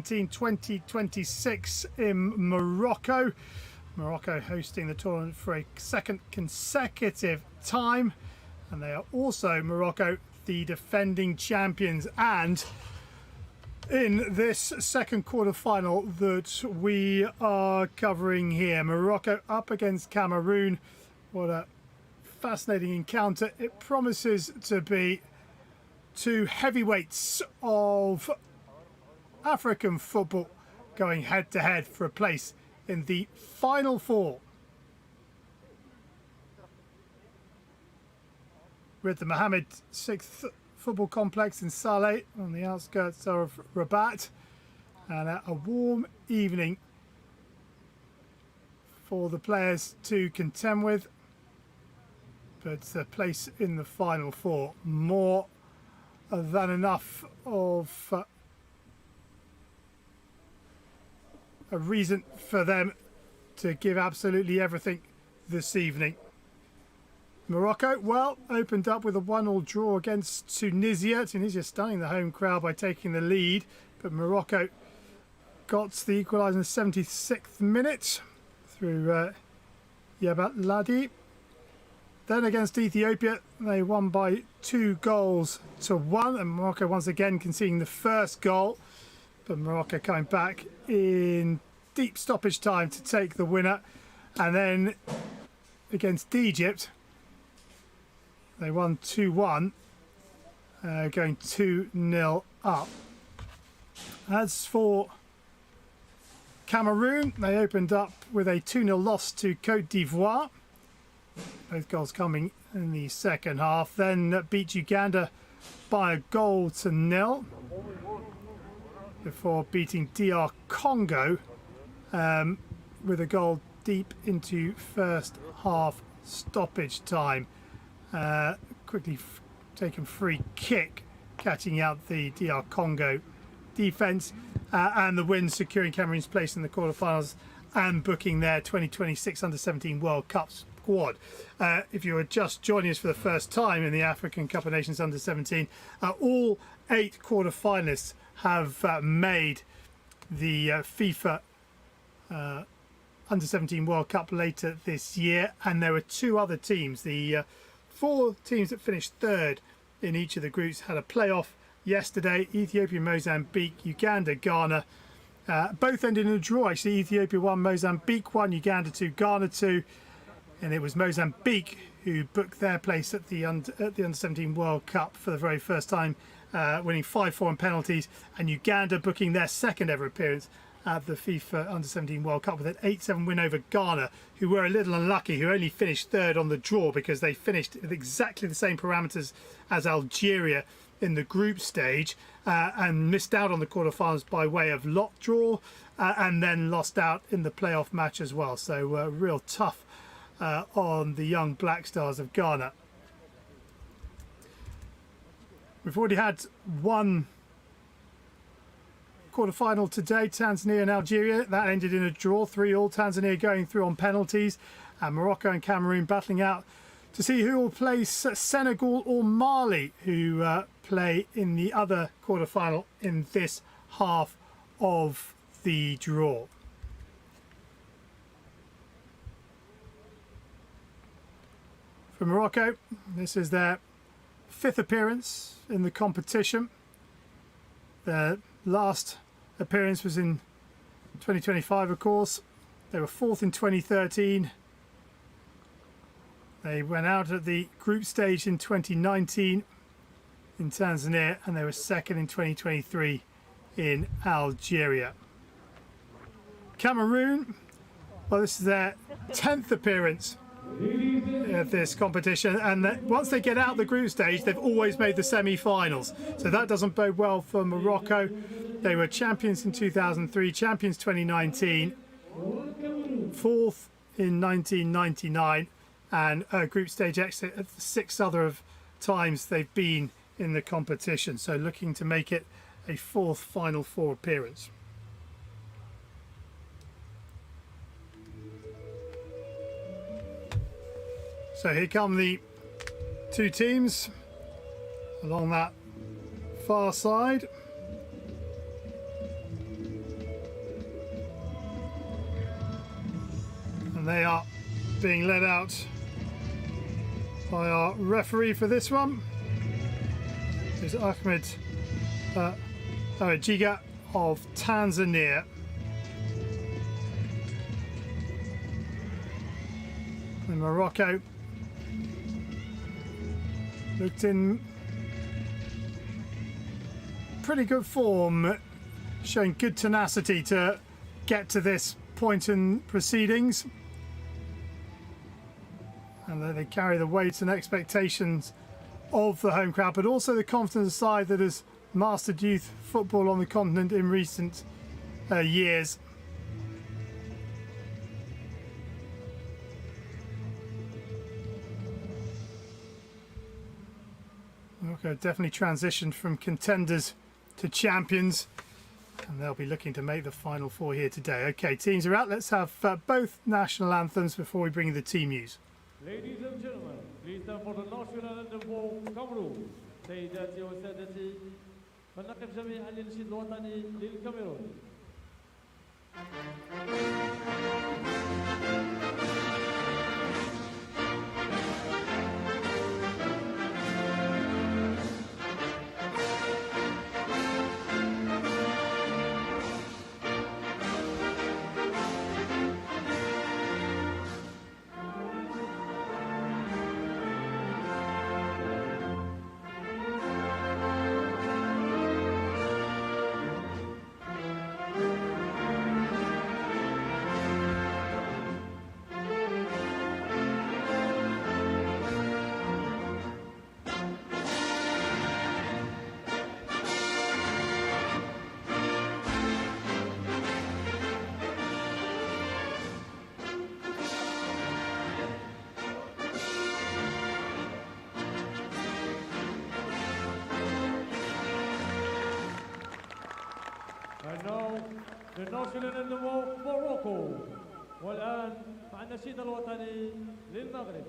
2026 in Morocco. Morocco hosting the tournament for a second consecutive time, and they are also, Morocco, the defending champions. And in this second quarter-final that we are covering here, Morocco up against Cameroon. What a fascinating encounter. It promises to be two heavyweights of African football going head-to-head for a place in the Final Four. We're at the Mohammed VI Football Complex in Saleh on the outskirts of Rabat, and a warm evening for the players to contend with, but a place in the Final Four, more than enough of a reason for them to give absolutely everything this evening. Morocco, well, opened up with a 1-1 draw against Tunisia. Tunisia stunning the home crowd by taking the lead, but Morocco got the equaliser in the 76th minute through Yabat Ladi. Then against Ethiopia, they won by 2-1, and Morocco once again conceding the first goal. But Morocco coming back in deep stoppage time to take the winner. And then against Egypt, they won 2-1, going 2-0 up. As for Cameroon, they opened up with a 2-0 loss to Côte d'Ivoire. Both goals coming in the second half. Then beat Uganda by 1-0 before beating DR Congo with a goal deep into first half stoppage time. Quickly taken free kick, catching out the DR Congo defence, and the win securing Cameroon's place in the quarterfinals and booking their 2026 Under-17 World Cup squad. If you are just joining us for the first time in the African Cup of Nations Under-17, all 8 quarterfinalists have made the FIFA Under-17 World Cup later this year, and there were 2 other teams. The 4 teams that finished third in each of the groups had a playoff yesterday. Ethiopia, Mozambique, Uganda, Ghana. Both ended in a draw, actually. Ethiopia won, Mozambique won, Uganda 2, Ghana 2. And it was Mozambique who booked their place at the Under-17 World Cup for the very first time, winning 5-4 on penalties, and Uganda booking their second ever appearance at the FIFA Under-17 World Cup with an 8-7 win over Ghana, who were a little unlucky, who only finished third on the draw because they finished with exactly the same parameters as Algeria in the group stage, and missed out on the quarterfinals by way of lot draw, and then lost out in the playoff match as well. So real tough on the young Black Stars of Ghana. We've already had one quarter-final today, Tanzania and Algeria. That ended in a draw, 3-3. Tanzania going through on penalties, and Morocco and Cameroon battling out to see who will place Senegal or Mali, who play in the other quarter-final in this half of the draw. For Morocco, this is their 5th appearance in the competition. Their last appearance was in 2025, of course. They were 4th in 2013. They went out at the group stage in 2019 in Tanzania, and they were 2nd in 2023 in Algeria. Cameroon, well, this is their 10th appearance at this competition, and once they get out the group stage, they've always made the semi-finals, so that doesn't bode well for Morocco. They were champions in 2003, champions 2019, 4th in 1999, and a group stage exit at 6 other of times they've been in the competition, so looking to make it a 4th Final Four appearance. So here come the 2 teams along that far side. And they are being led out by our referee for this one. Is Ahmed Jiga of Tanzania. And Morocco looked in pretty good form, showing good tenacity to get to this point in proceedings. And they carry the weight and expectations of the home crowd, but also the confidence side that has mastered youth football on the continent in recent years. Morocco definitely transitioned from contenders to champions, and they'll be looking to make the final four here today. Okay, teams are out. Let's have both national anthems before we bring you the team news. Ladies and gentlemen, please stand for the national anthem for Cameroon. سيداتي وسادتي فلنقف جميعا للنشيد الوطني للكاميرون. And now the national anthem of Morocco. والآن مع النشيد الوطني للمغرب.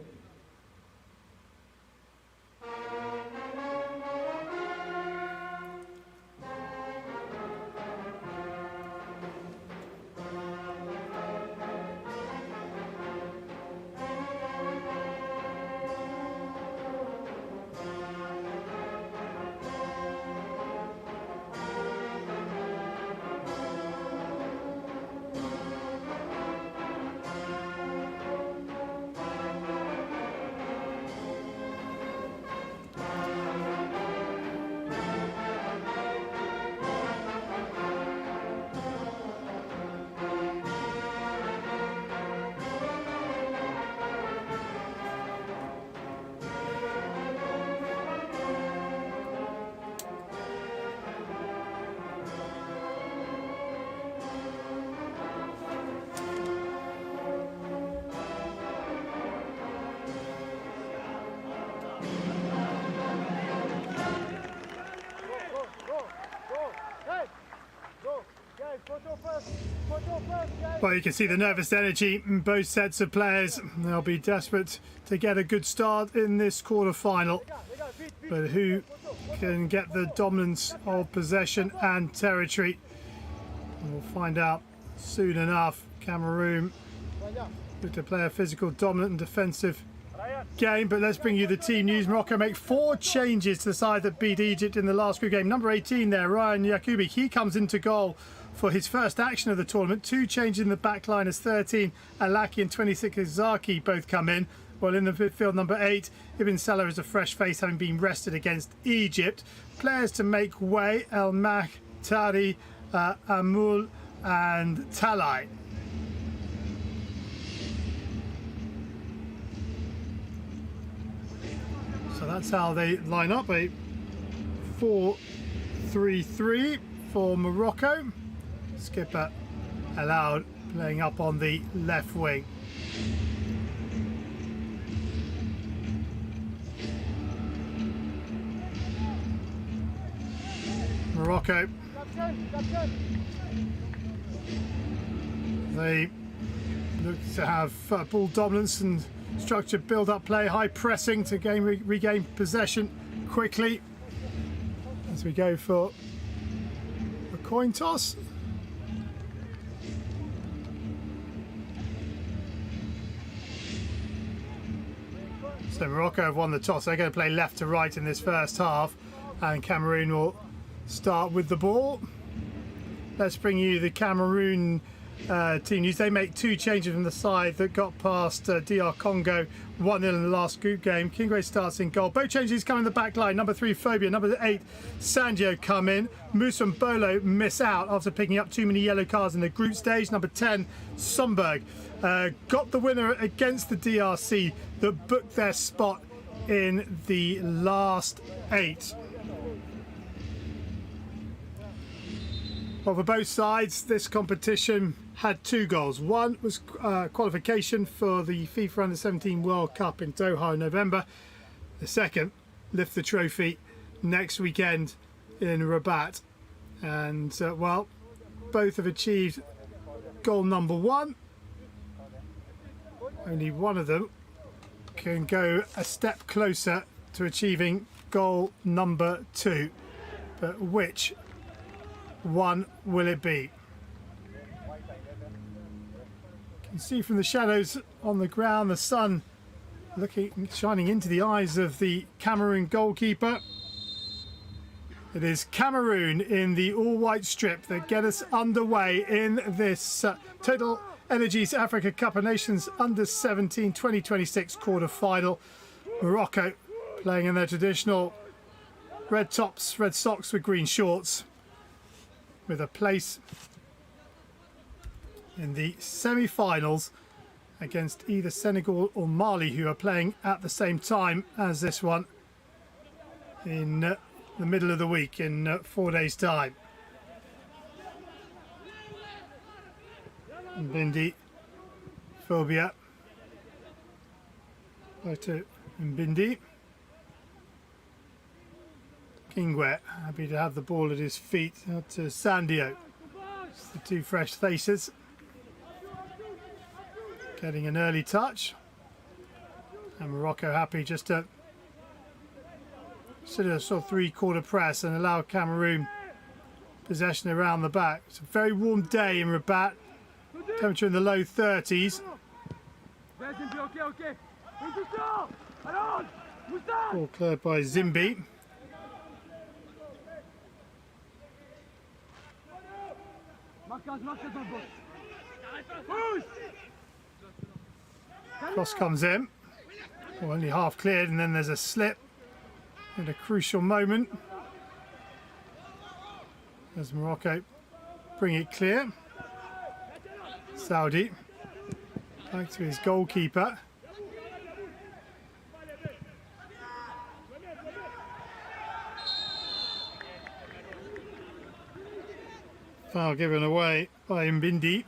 Well, you can see the nervous energy in both sets of players. They'll be desperate to get a good start in this quarter-final. But who can get the dominance of possession and territory? We'll find out soon enough. Cameroon look to play a physical, dominant and defensive game. But let's bring you the team news. Morocco make 4 changes to the side that beat Egypt in the last group game. Number 18 there, Ryan Yakubi, he comes into goal for his first action of the tournament. 2 changes in the back line as 13 Alaki and 26 Izaki both come in. Well, in the midfield, number 8 Ibn Salah is a fresh face, having been rested against Egypt. Players to make way: El Mahtari, Amul and Talai. So that's how they line up, a 4-3-3 for Morocco. Skipper allowed playing up on the left wing. Morocco, they look to have ball dominance and structured build-up play, high pressing to regain possession quickly as we go for a coin toss. So Morocco have won the toss. They're going to play left to right in this first half, and Cameroon will start with the ball. Let's bring you the Cameroon team news. They make 2 changes from the side that got past DR Congo 1-0 in the last group game. Kingway starts in goal. Both changes come in the back line. Number 3 Phobia, number 8 Sandio come in. Musa and Bolo miss out after picking up too many yellow cards in the group stage. Number 10 Somberg got the winner against the DRC that booked their spot in the last 8. Well, for both sides, this competition had 2 goals. One was qualification for the FIFA Under-17 World Cup in Doha in November. The second, lift the trophy next weekend in Rabat. And, well, both have achieved goal number 1. Only one of them can go a step closer to achieving goal number 2. But which one will it be? You can see from the shadows on the ground the sun shining into the eyes of the Cameroon goalkeeper. It is Cameroon in the all-white strip that get us underway in this TotalEnergies Africa Cup of Nations Under-17 2026 quarter-final. Morocco playing in their traditional red tops, red socks with green shorts, with a place in the semi-finals against either Senegal or Mali, who are playing at the same time as this one in the middle of the week in 4 days' time. Mbindi, Phobia, right to Mbindi. Kingwe, happy to have the ball at his feet. Out to Sandio. It's the 2 fresh faces. Getting an early touch. And Morocco happy just to sit a sort of 3-quarter press and allow Cameroon possession around the back. It's a very warm day in Rabat. Temperature in the low 30s. Ball cleared by Zimbi. Cross comes in. Well, only half cleared, and then there's a slip at a crucial moment as Morocco bring it clear. Saudi back to his goalkeeper. Foul given away by Mbindi.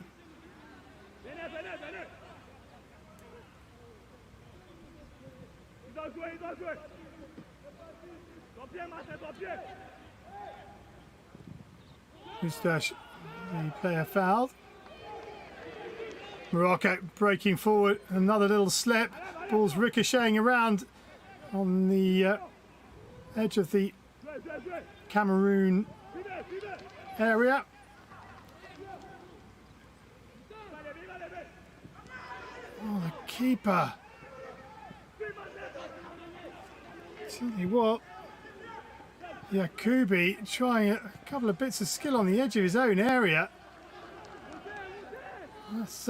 Moustache, the player fouled. Morocco breaking forward, another little slip. Ball's ricocheting around on the edge of the Cameroon area. Oh, the keeper. Tell you what, Yakubi trying a couple of bits of skill on the edge of his own area. That's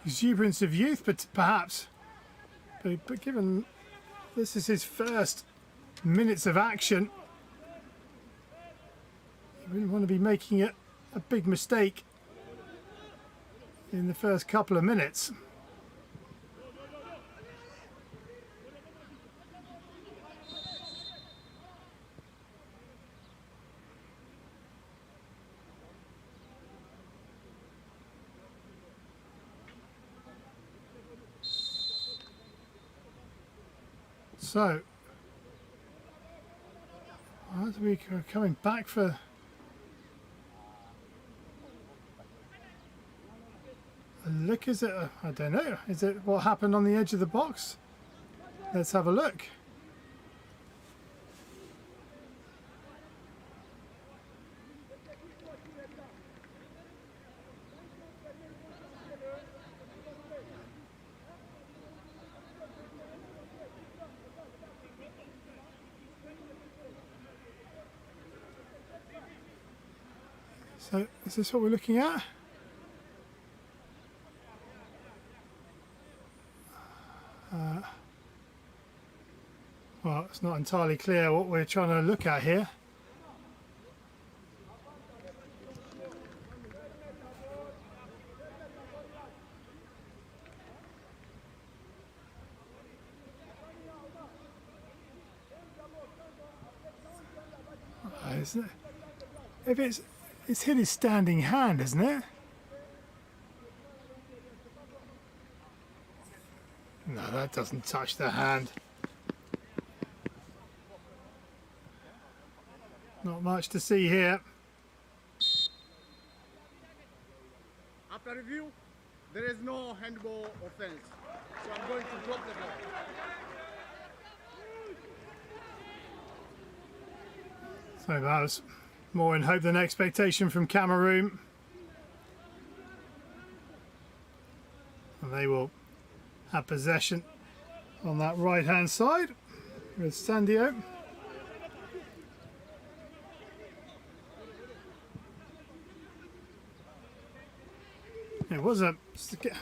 exuberance of youth, but perhaps. But given this is his first minutes of action, he wouldn't want to be making a big mistake in the first couple of minutes. So, as we are coming back for a look, is it? I don't know. Is it what happened on the edge of the box? Let's have a look. So is this what we're looking at? Well, it's not entirely clear what we're trying to look at here. Isn't it? If it's hit his standing hand, isn't it? No, that doesn't touch the hand. Not much to see here. After review, there is no handball offense, so I'm going to drop the ball. So that was more in hope than expectation from Cameroon. And they will have possession on that right hand side with Sandio. It was a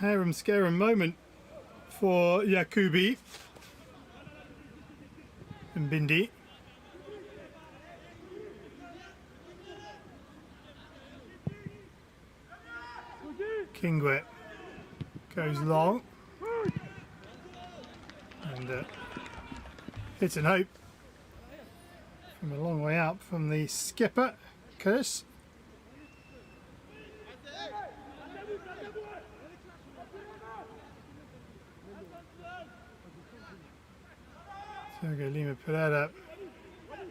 harem-scarum moment for Yakubi and Bindi. Kingwet goes long and hits and hope from a long way out from the skipper, Chris. Sergio Lima Pereira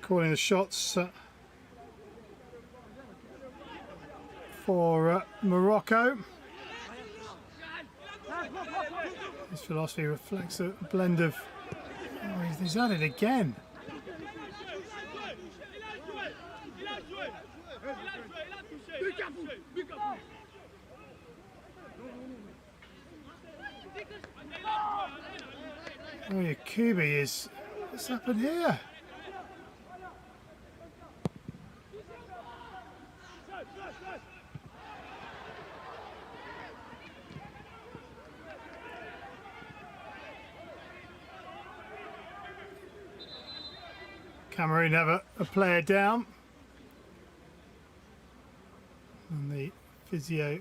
calling the shots for Morocco. His philosophy reflects a blend of... Oh, he's at it again. Oh, Yakubi is... What's happened here? Cameroon have a player down. And the physio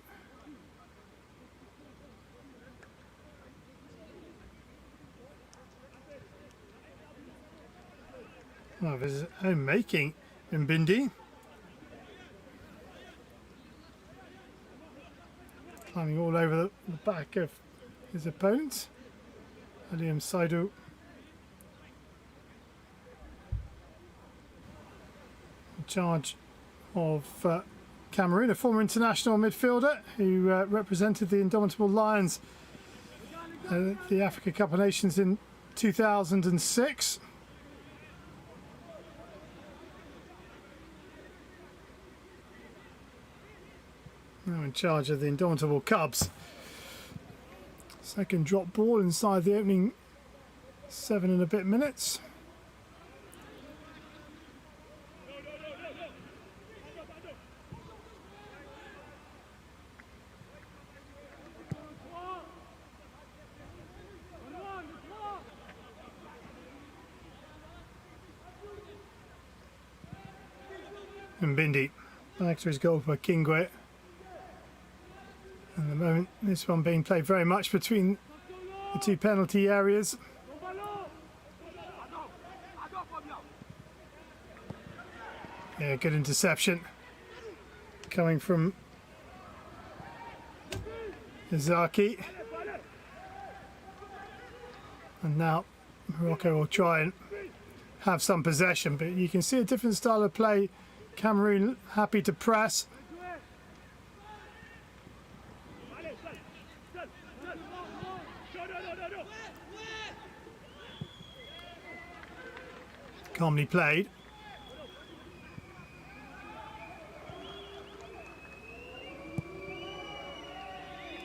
of his own making in Bindi. Climbing all over the back of his opponent. Aliam Saidu. In charge of Cameroon, a former international midfielder who represented the Indomitable Lions at the Africa Cup of Nations in 2006. Now in charge of the Indomitable Cubs. Second drop ball inside the opening 7 and a bit minutes. And Bindi back to his goal for Kingwet. At the moment, this one being played very much between the two penalty areas. Yeah, good interception coming from Izaki. And now Morocco will try and have some possession, but you can see a different style of play. Cameroon happy to press. Calmly played.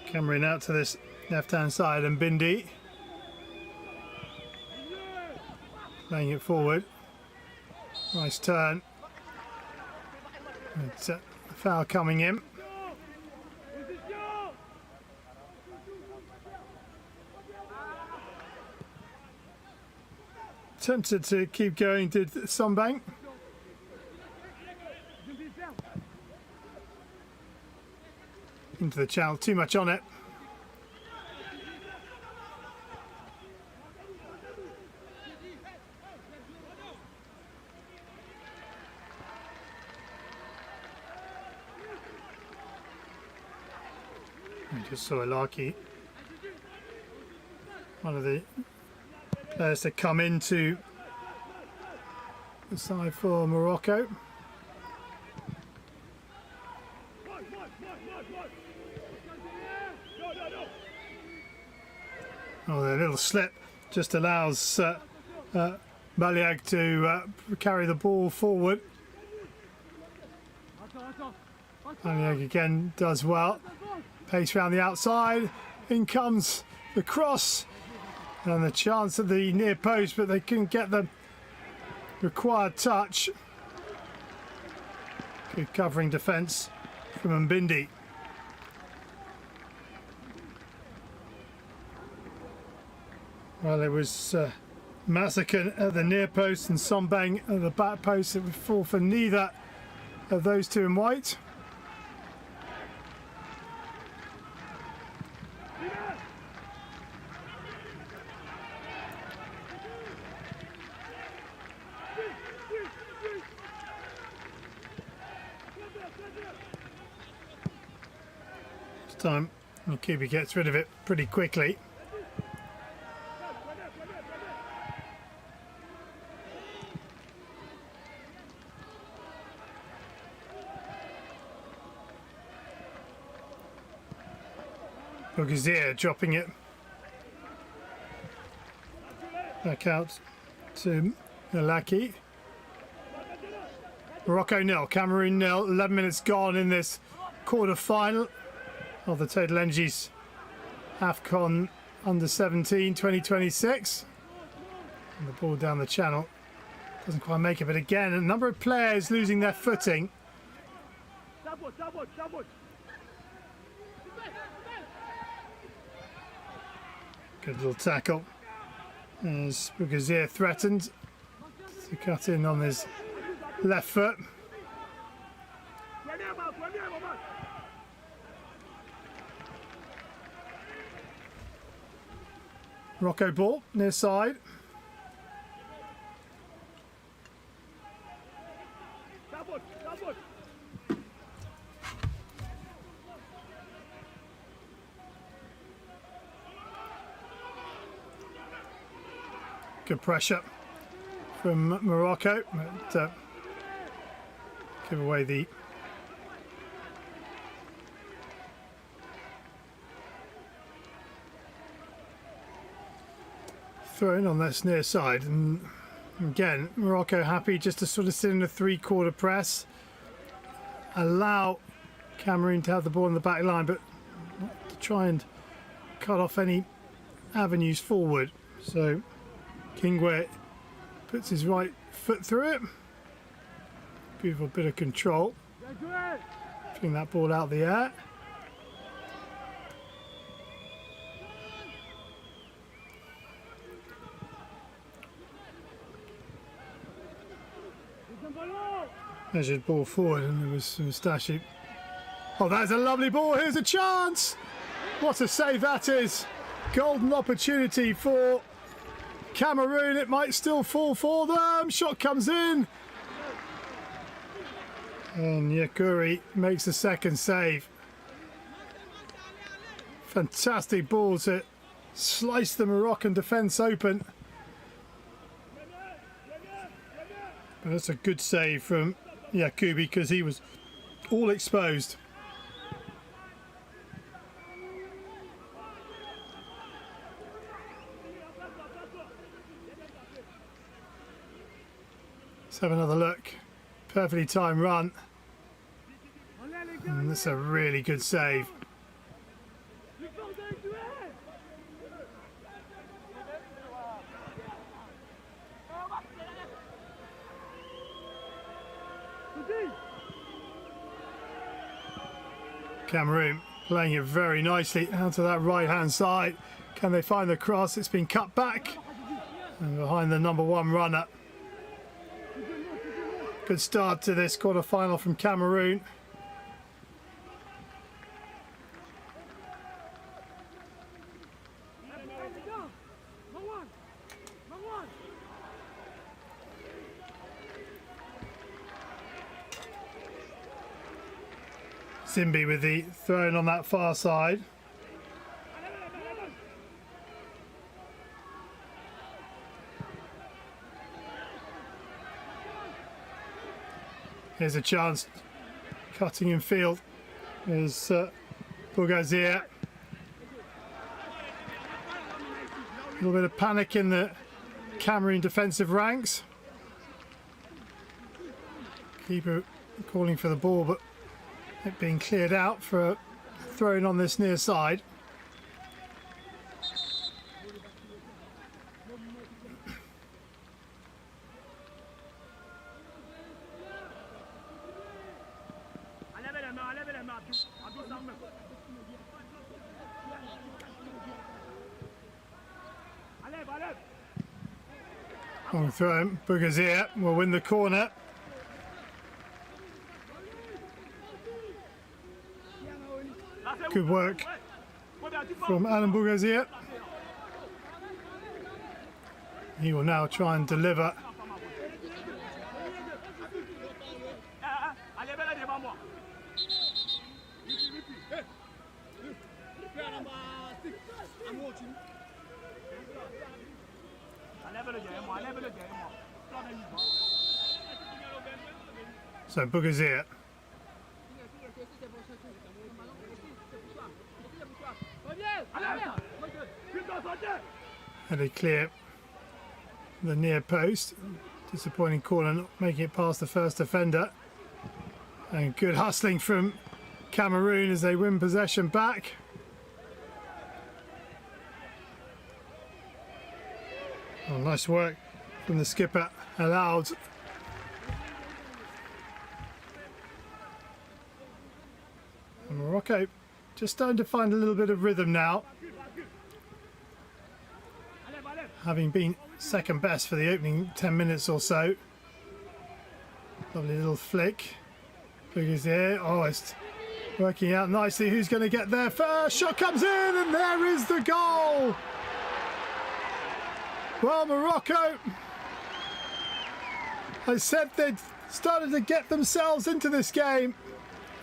Cameroon out to this left-hand side and Bindi playing it forward. Nice turn. It's Foul coming in. Tempted to keep going, did Sunbank. Into the channel, too much on it. We just saw Larky, one of the players to come into the side for Morocco. Oh, the little slip just allows Baliag to carry the ball forward. Baliag again does well. Pace around the outside. In comes the cross. And the chance at the near post, but they couldn't get the required touch. Good covering defence from Mbindi. Well, it was Massacre at the near post and Sombang at the back post. It would fall for neither of those two in white. This time, Kubi gets rid of it pretty quickly. Bougazir dropping it back out to Nalaki. Morocco 0, Cameroon 0. 11 minutes gone in this quarter final of the TotalEnergies AFCON under 17 2026. And the ball down the channel doesn't quite make it, but again a number of players losing their footing. Good little tackle as Bougazir threatened to cut in on his left foot. Morocco ball near side. Good pressure from Morocco, but give away the throw in on this near side. And again, Morocco happy just to sort of sit in a three-quarter press, allow Cameroon to have the ball in the back line, but not to try and cut off any avenues forward. So Kingwe puts his right foot through it. Beautiful bit of control. Fling that ball out of the air. Measured ball forward, and there was Mustashi. Oh, that's a lovely ball. Here's a chance. What a save that is. Golden opportunity for Cameroon. It might still fall for them. Shot comes in. And Yakuri makes the second save. Fantastic ball to slice the Moroccan defence open. But that's a good save from Yakubi because he was all exposed. Let's have another look. Perfectly timed run. And that's a really good save. Cameroon playing it very nicely out to that right hand side. Can they find the cross? It's been cut back and behind the number 1 runner. Good start to this quarter-final from Cameroon. Zimbi with the throw on that far side. Here's a chance, cutting in field is Bougazir. A little bit of panic in the Cameroon defensive ranks. Keeper calling for the ball, but it being cleared out for a throw on this near side. Long throw, Bougazir will win the corner. Good work from Alan Bougazir. He will now try and deliver. So Bougazir. Had a clear the near post. Disappointing corner, not making it past the first defender. And good hustling from Cameroon as they win possession back. Oh, nice work from the skipper, allowed. And Morocco just starting to find a little bit of rhythm now, having been second best for the opening 10 minutes or so. Lovely little flick. Figures here. Oh, it's working out nicely. Who's going to get there first? Shot comes in, and there is the goal. Well, Morocco, I said they'd started to get themselves into this game,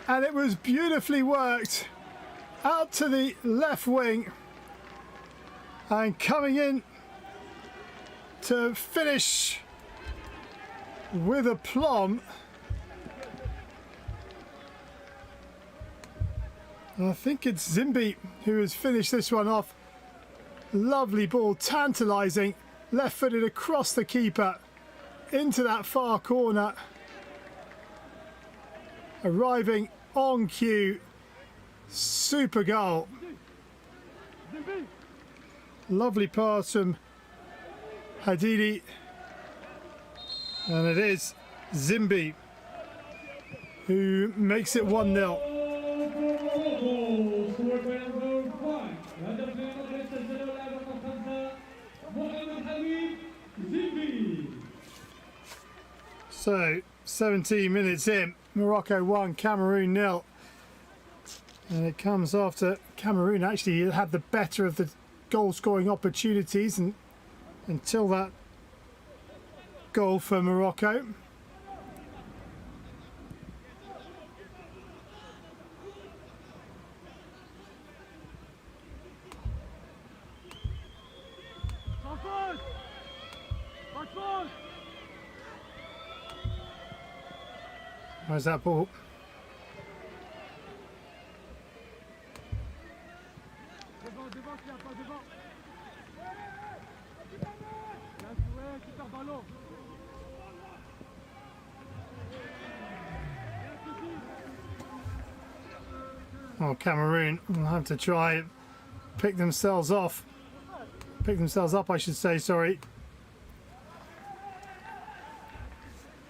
and it was beautifully worked out to the left wing and coming in to finish with aplomb. And I think it's Zimbi who has finished this one off. Lovely ball, tantalising, left-footed across the keeper into that far corner, arriving on cue. Super goal. Lovely pass from Hadidi, and it is Zimbi who makes it 1-0. So 17 minutes in, Morocco 1, Cameroon 0. And it comes after Cameroon actually had the better of the goal scoring opportunities and until that goal for Morocco. Where's that ball? Well, Cameroon will have to try pick themselves up, I should say, sorry.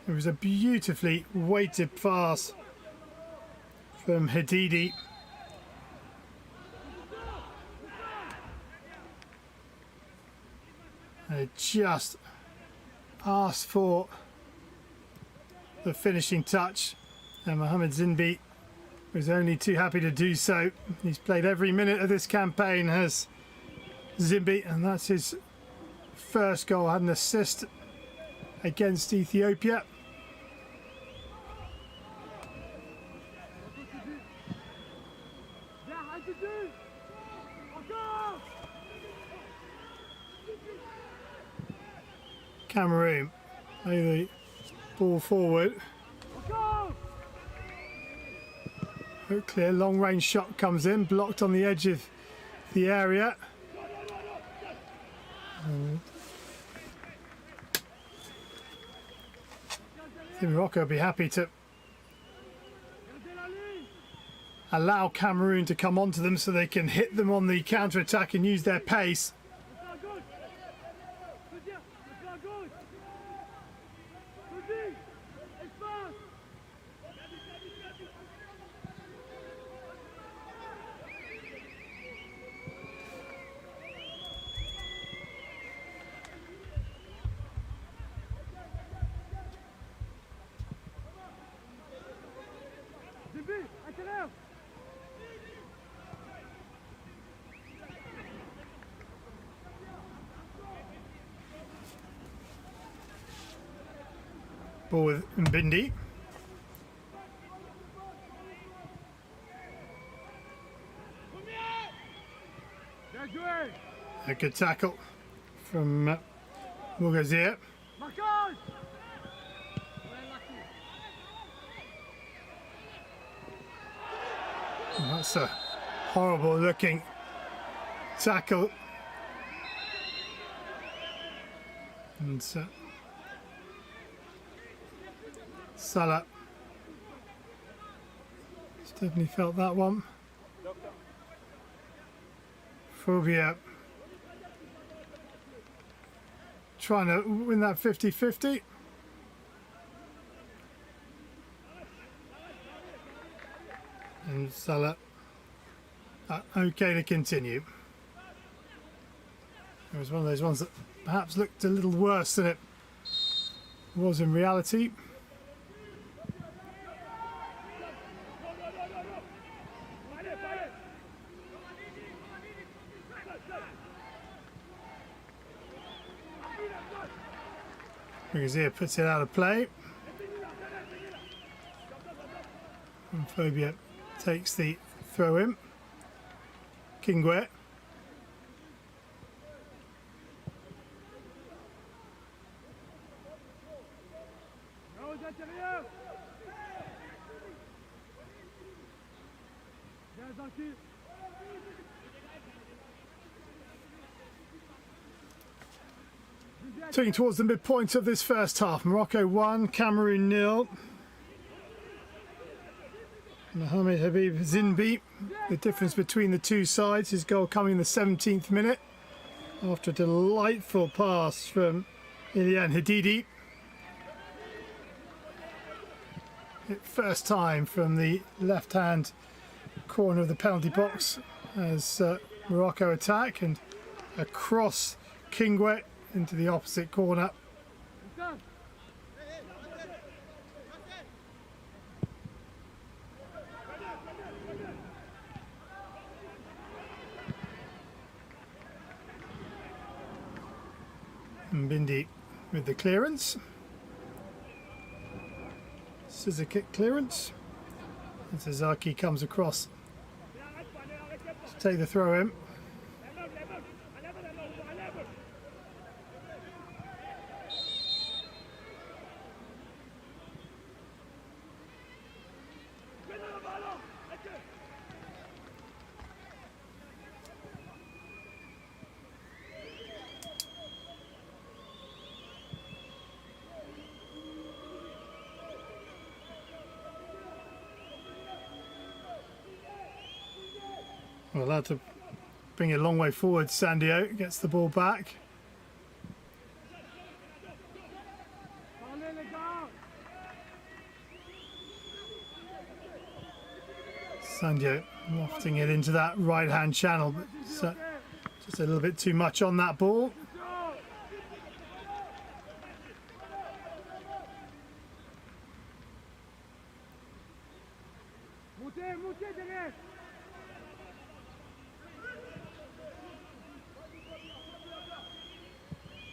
It was a beautifully weighted pass from Hadidi They just asked for the finishing touch, and Mohamed Zinbi was only too happy to do so. He's played every minute of this campaign, has Zinbi, and that's his first goal. Had an assist against Ethiopia. Cameroon play the ball forward. Clear long range shot comes in, blocked on the edge of the area. I think Morocco will be happy to allow Cameroon to come onto them so they can hit them on the counter attack and use their pace. Ball with Mbindi. A good tackle from Mugazir. That's a horrible looking tackle. And Salah definitely felt that one. Phobia trying to win that 50-50. And Salah okay to continue. It was one of those ones that perhaps looked a little worse than it was in reality. Mugazir puts it out of play. And Phobia takes the throw in. Kingwe. Taking towards the midpoint of this first half. Morocco 1, Cameroon 0. Mohamed Habib Zinbi, the difference between the two sides, his goal coming in the 17th minute after a delightful pass from Ilian Hadidi. First time from the left-hand corner of the penalty box as Morocco attack, and across Kingwe into the opposite corner. Mbindi with the clearance. Scissor kick clearance. And Sasaki comes across to take the throw in. Well, allowed to bring it a long way forward. Sandio gets the ball back. Sandio wafting it into that right-hand channel, but just a little bit too much on that ball.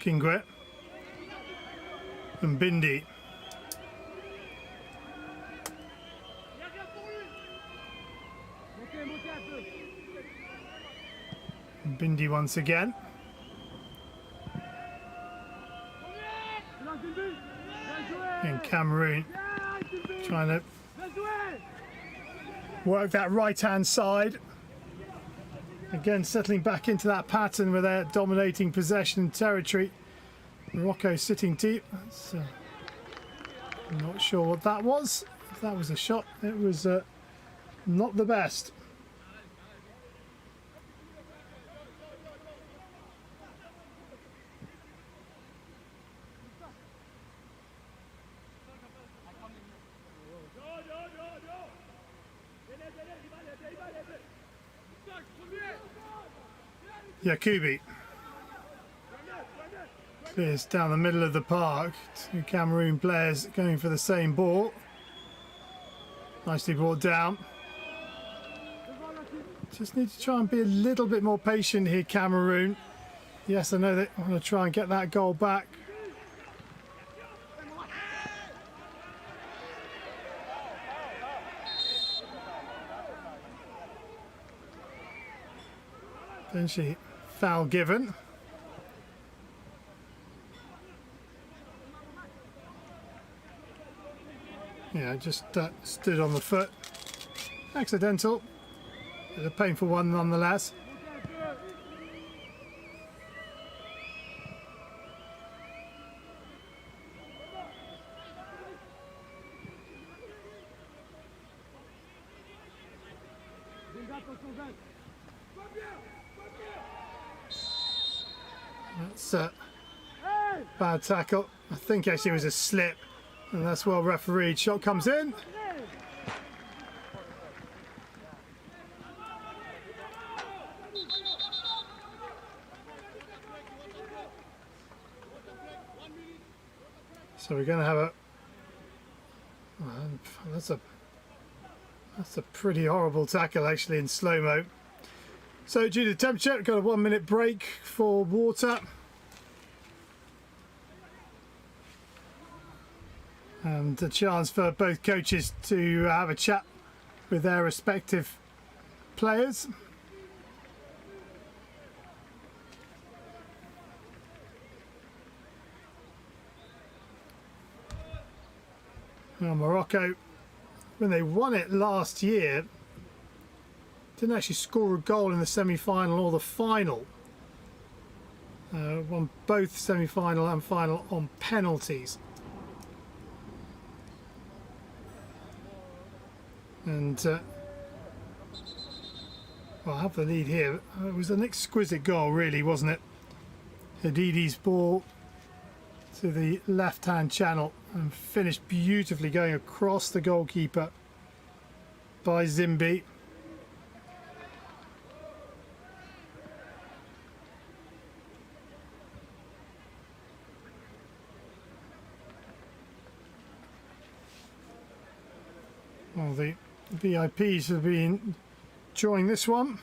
Kingwe and Bindi. And Bindi once again. In Cameroon, trying to work that right-hand side. Again, settling back into that pattern where they're dominating possession and territory. Morocco sitting deep. I'm not sure what that was. If that was a shot, it was not the best. Yakubi clears down the middle of the park. Two Cameroon players going for the same ball. Nicely brought down. Just need to try and be a little bit more patient here, Cameroon. Yes, I know they want to try and get that goal back. Potentially foul given. Yeah, just stood on the foot. Accidental. It's a painful one nonetheless. That's a bad tackle. I think actually it was a slip, and that's well refereed. Shot comes in. So we're going to have that's a pretty horrible tackle actually in slow-mo. So due to temperature, we've got a 1 minute break for water. And a chance for both coaches to have a chat with their respective players. Well, Morocco, when they won it last year, didn't actually score a goal in the semi-final or the final. Won both semi-final and final on penalties. And well, I have the lead here. It was an exquisite goal, really, wasn't it? Hadidi's ball to the left-hand channel and finished beautifully, going across the goalkeeper by Zimbi. Well, the VIPs have been enjoying this one.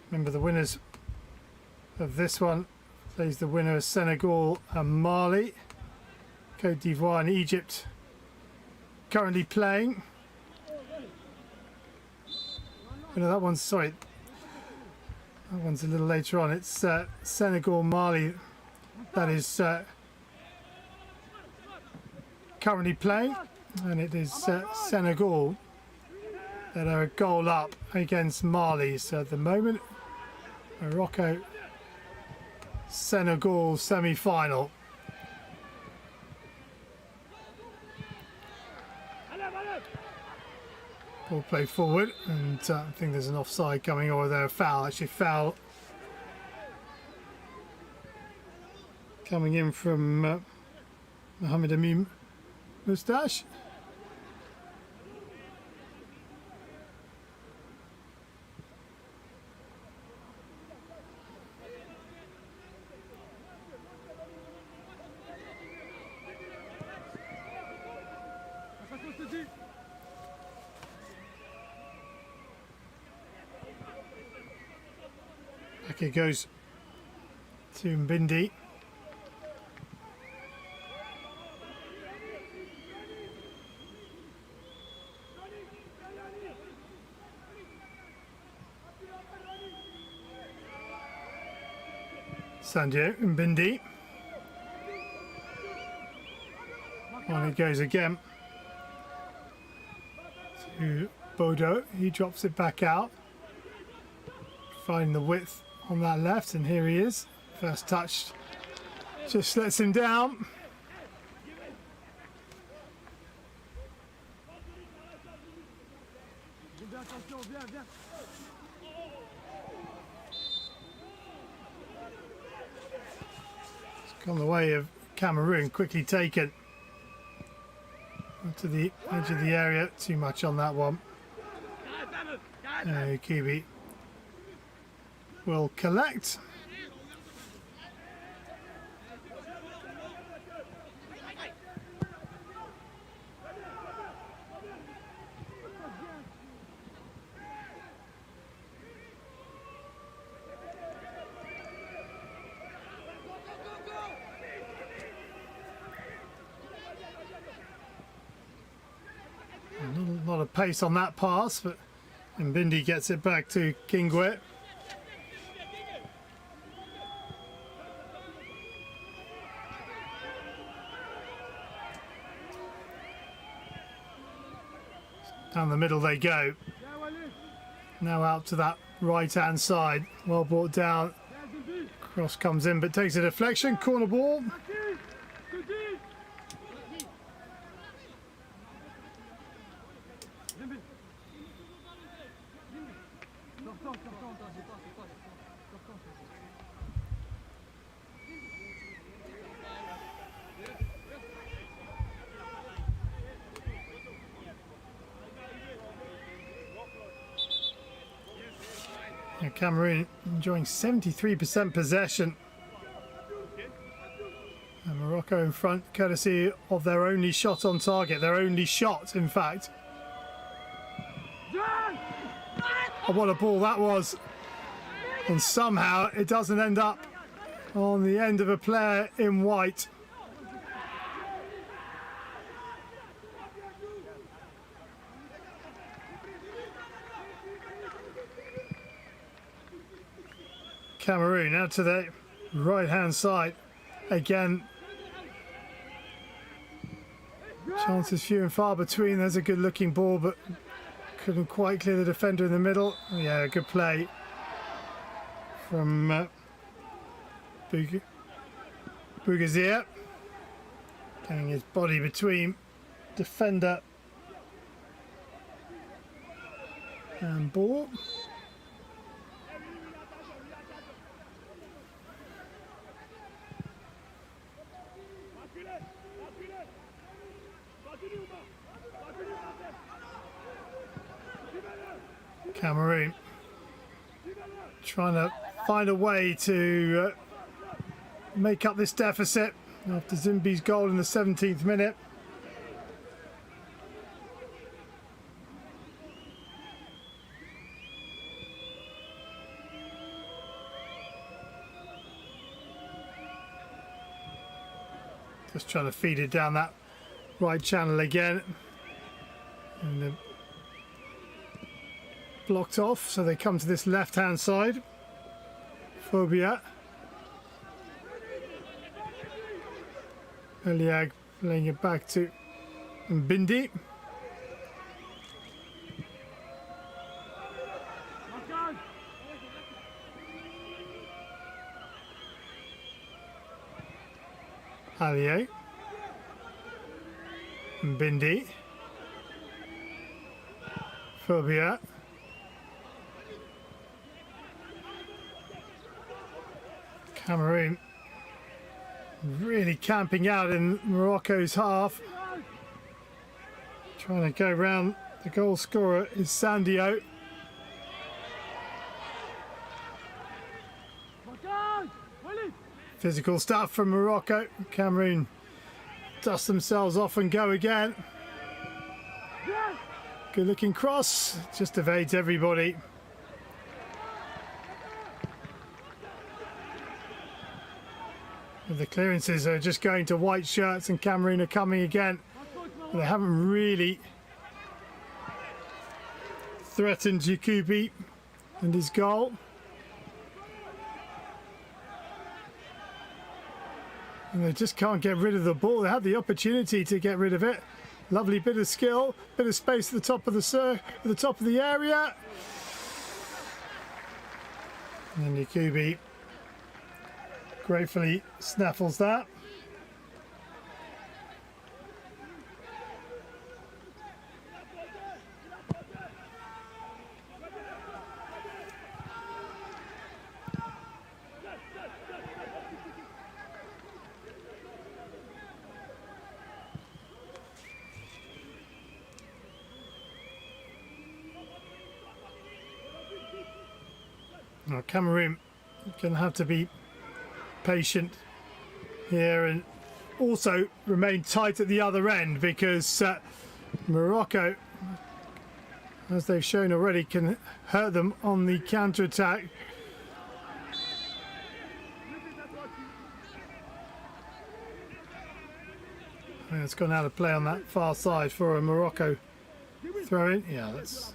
Remember, the winners of this one plays the winner of Senegal and Mali. Côte d'Ivoire and Egypt currently playing. Oh, no, that one's, sorry, that one's a little later on. It's Senegal, Mali, that is currently playing, and it is Senegal that are a goal up against Mali. So at the moment, Morocco, Senegal semi-final. Ball play forward, and I think there's an offside coming, or there a foul. Actually, foul coming in from Mohamed Amin Moustache. Back it goes to Mbindi. Sandio Mbindi. On it goes again to Bodo. He drops it back out, finding the width on that left, and here he is. First touch just lets him down. It's gone the way of Cameroon, quickly taken to the edge of the area. Too much on that one. Kibi will collect. A lot of pace on that pass, but Mbindi gets it back to Kingwe. Down the middle they go. Now out to that right hand side. Well brought down. Cross comes in but takes a deflection. Corner ball. Cameroon enjoying 73% possession, and Morocco in front courtesy of their only shot on target, their only shot in fact. Oh, what a ball that was, and somehow it doesn't end up on the end of a player in white. Cameroon out to the right hand side again. Chances few and far between. There's a good looking ball but couldn't quite clear the defender in the middle. Yeah, good play from Bougazir, getting his body between defender and ball. Cameroon trying to find a way to make up this deficit after Zimbi's goal in the 17th minute. Just trying to feed it down that right channel again. And blocked off, so they come to this left hand side. Phobia. Eliag playing it back to Mbindi. Allier. Mbindi. Phobia. Cameroon really camping out in Morocco's half. Trying to go round the goal scorer is Sandio. Physical stuff from Morocco. Cameroon dust themselves off and go again. Good looking cross, just evades everybody. The clearances are just going to white shirts, and Cameroon are coming again. They haven't really threatened Yakubi and his goal. And they just can't get rid of the ball. They had the opportunity to get rid of it. Lovely bit of skill, bit of space at the top of the area. And Yakubi gratefully snaffles that. Now, Cameroon going to have to be patient here and also remain tight at the other end, because Morocco, as they've shown already, can hurt them on the counter-attack. And it's gone out of play on that far side for a Morocco throw in. Yeah, that's...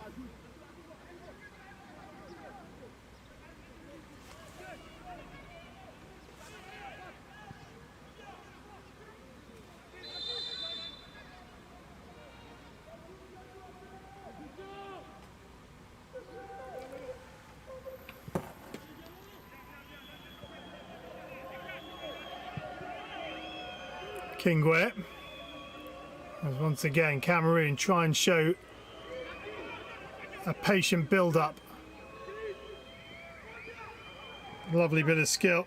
Kingwe. As once again Cameroon try and show a patient build-up. Lovely bit of skill.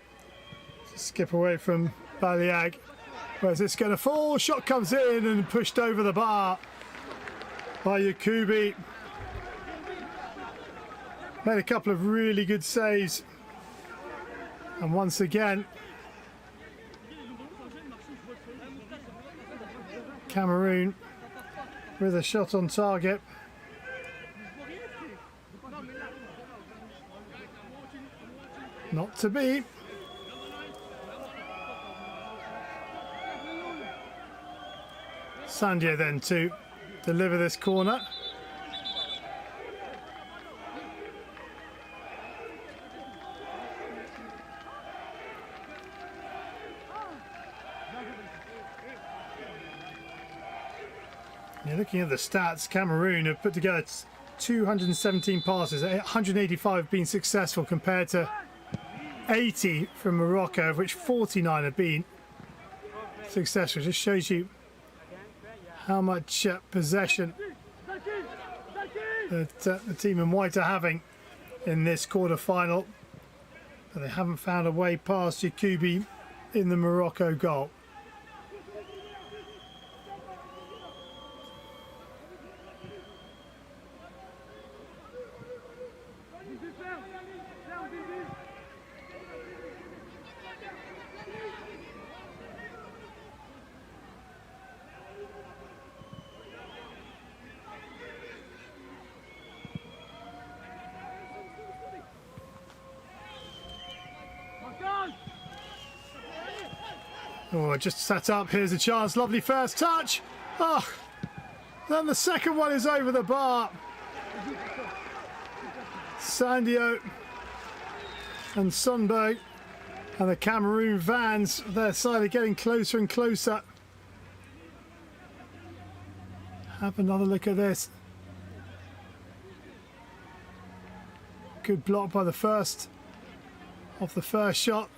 Skip away from Baliag. Where's this going to fall? Shot comes in and pushed over the bar by Yakubi. Made a couple of really good saves. And once again, Cameroon with a shot on target. Not to be. Sandia then to deliver this corner. You're looking at the stats. Cameroon have put together 217 passes, 185 being successful compared to 80 from Morocco, of which 49 have been successful. Just shows you how much possession that the team in white are having in this quarter-final. But they haven't found a way past Yakubi in the Morocco goal. Oh, just sat up. Here's a chance. Lovely first touch. Oh, then the second one is over the bar. Sandio and Sunberg and the Cameroon vans, their side are getting closer and closer. Have another look at this. Good block by the first, off the first shot.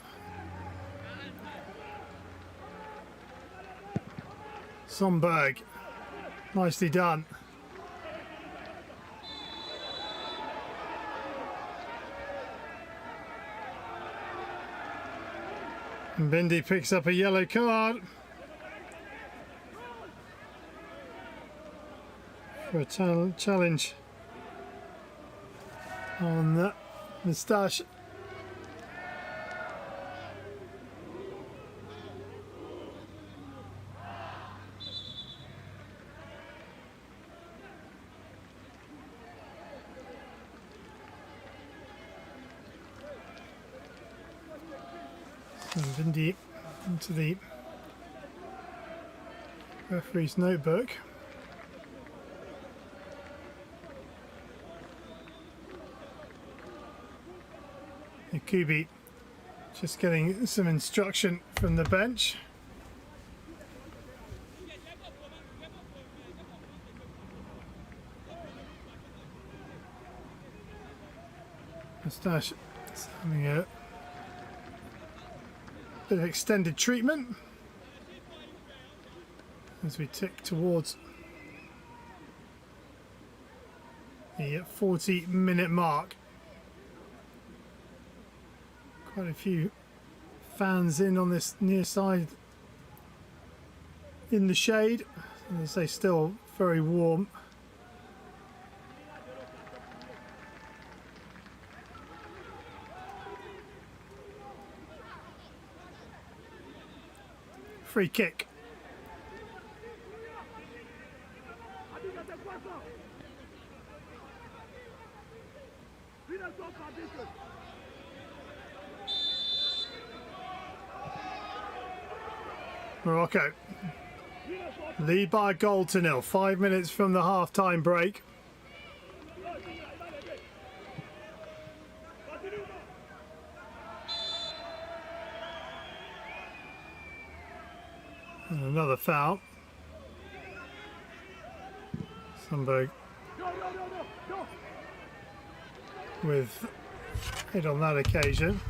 Sunberg, nicely done. And Bindi picks up a yellow card for a challenge on the moustache. And Bindi into the referee's notebook. Yakubi just getting some instruction from the bench. Moustache is having a bit of extended treatment as we tick towards the 40-minute mark. Quite a few fans in on this near side in the shade, as I say, still very warm. Free kick. Morocco lead by a goal to nil. 5 minutes from the half-time break. And another foul. Sundberg with it on that occasion.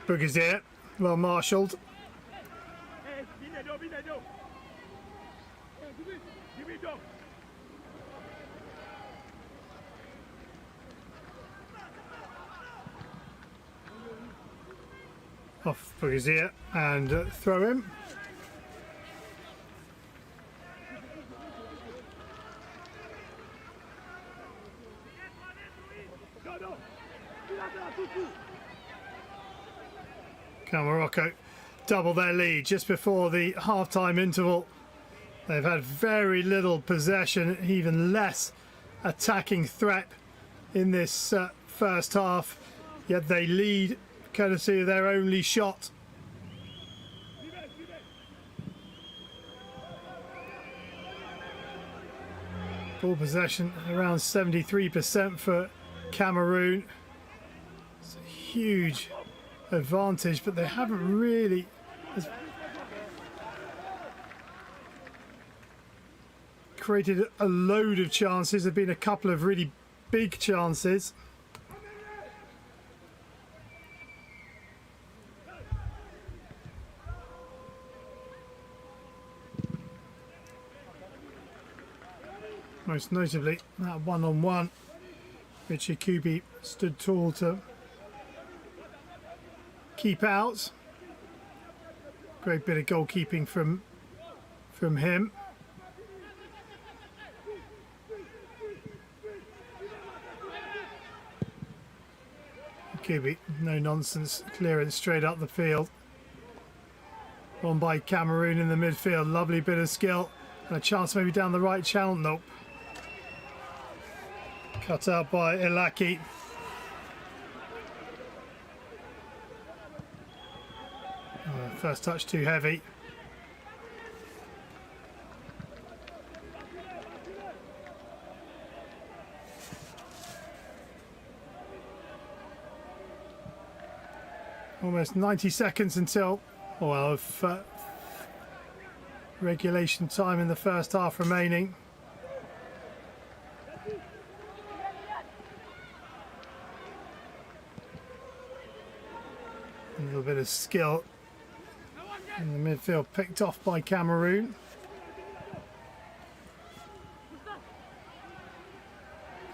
Bougazir, well marshalled. Off Bougazir and throw him. Morocco double their lead just before the half-time interval. They've had very little possession, even less attacking threat in this first half, yet they lead courtesy of their only shot. Ball possession around 73% for Cameroon. It's a huge advantage, but they haven't really created a load of chances. There have been a couple of really big chances. Most notably that one-on-one, which Yakubi stood tall to keep out. Great bit of goalkeeping from him. Yakubi, no nonsense clearance straight up the field. Won by Cameroon in the midfield. Lovely bit of skill and a chance maybe down the right channel. Nope. Cut out by Elaki. First touch too heavy. Almost 90 seconds until, well, regulation time in the first half remaining. A little bit of skill in the midfield picked off by Cameroon.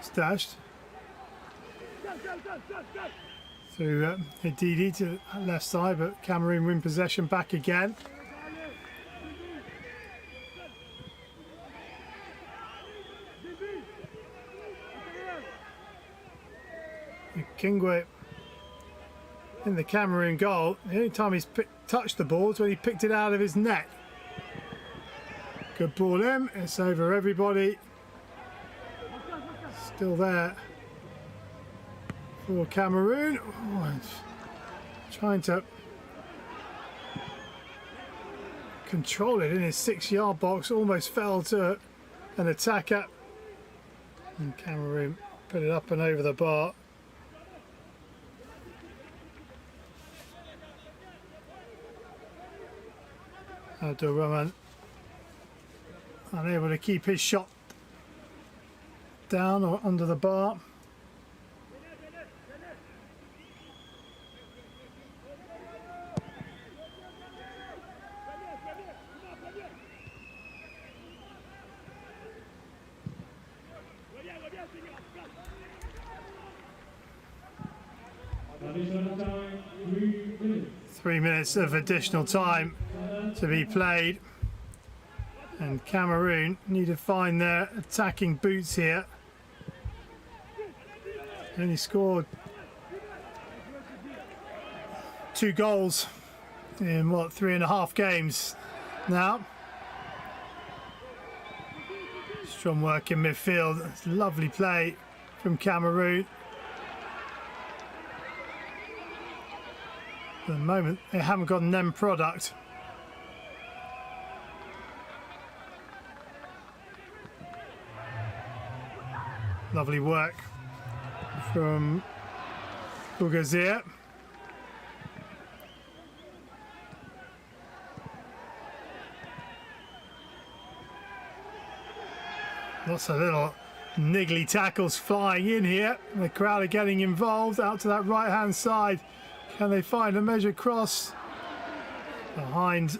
Stashed through Hadidi to the left side, but Cameroon win possession back again. Kingwe in the Cameroon goal. The only time he's touched the ball is when he picked it out of his net. Good ball in. It's over everybody. Still there for Cameroon. Oh, trying to control it in his 6-yard box, almost fell to an attacker, and Cameroon put it up and over the bar. Abdul-Rahman unable to keep his shot down or under the bar. Additional time, 3 minutes. 3 minutes of additional time to be played, and Cameroon need to find their attacking boots here. Only scored 2 goals in what, 3.5 games now. Strong work in midfield. It's lovely play from Cameroon. At the moment they haven't got an end product. Lovely work from Bougazir. Lots of little niggly tackles flying in here. The crowd are getting involved out to that right hand side. Can they find a measured cross behind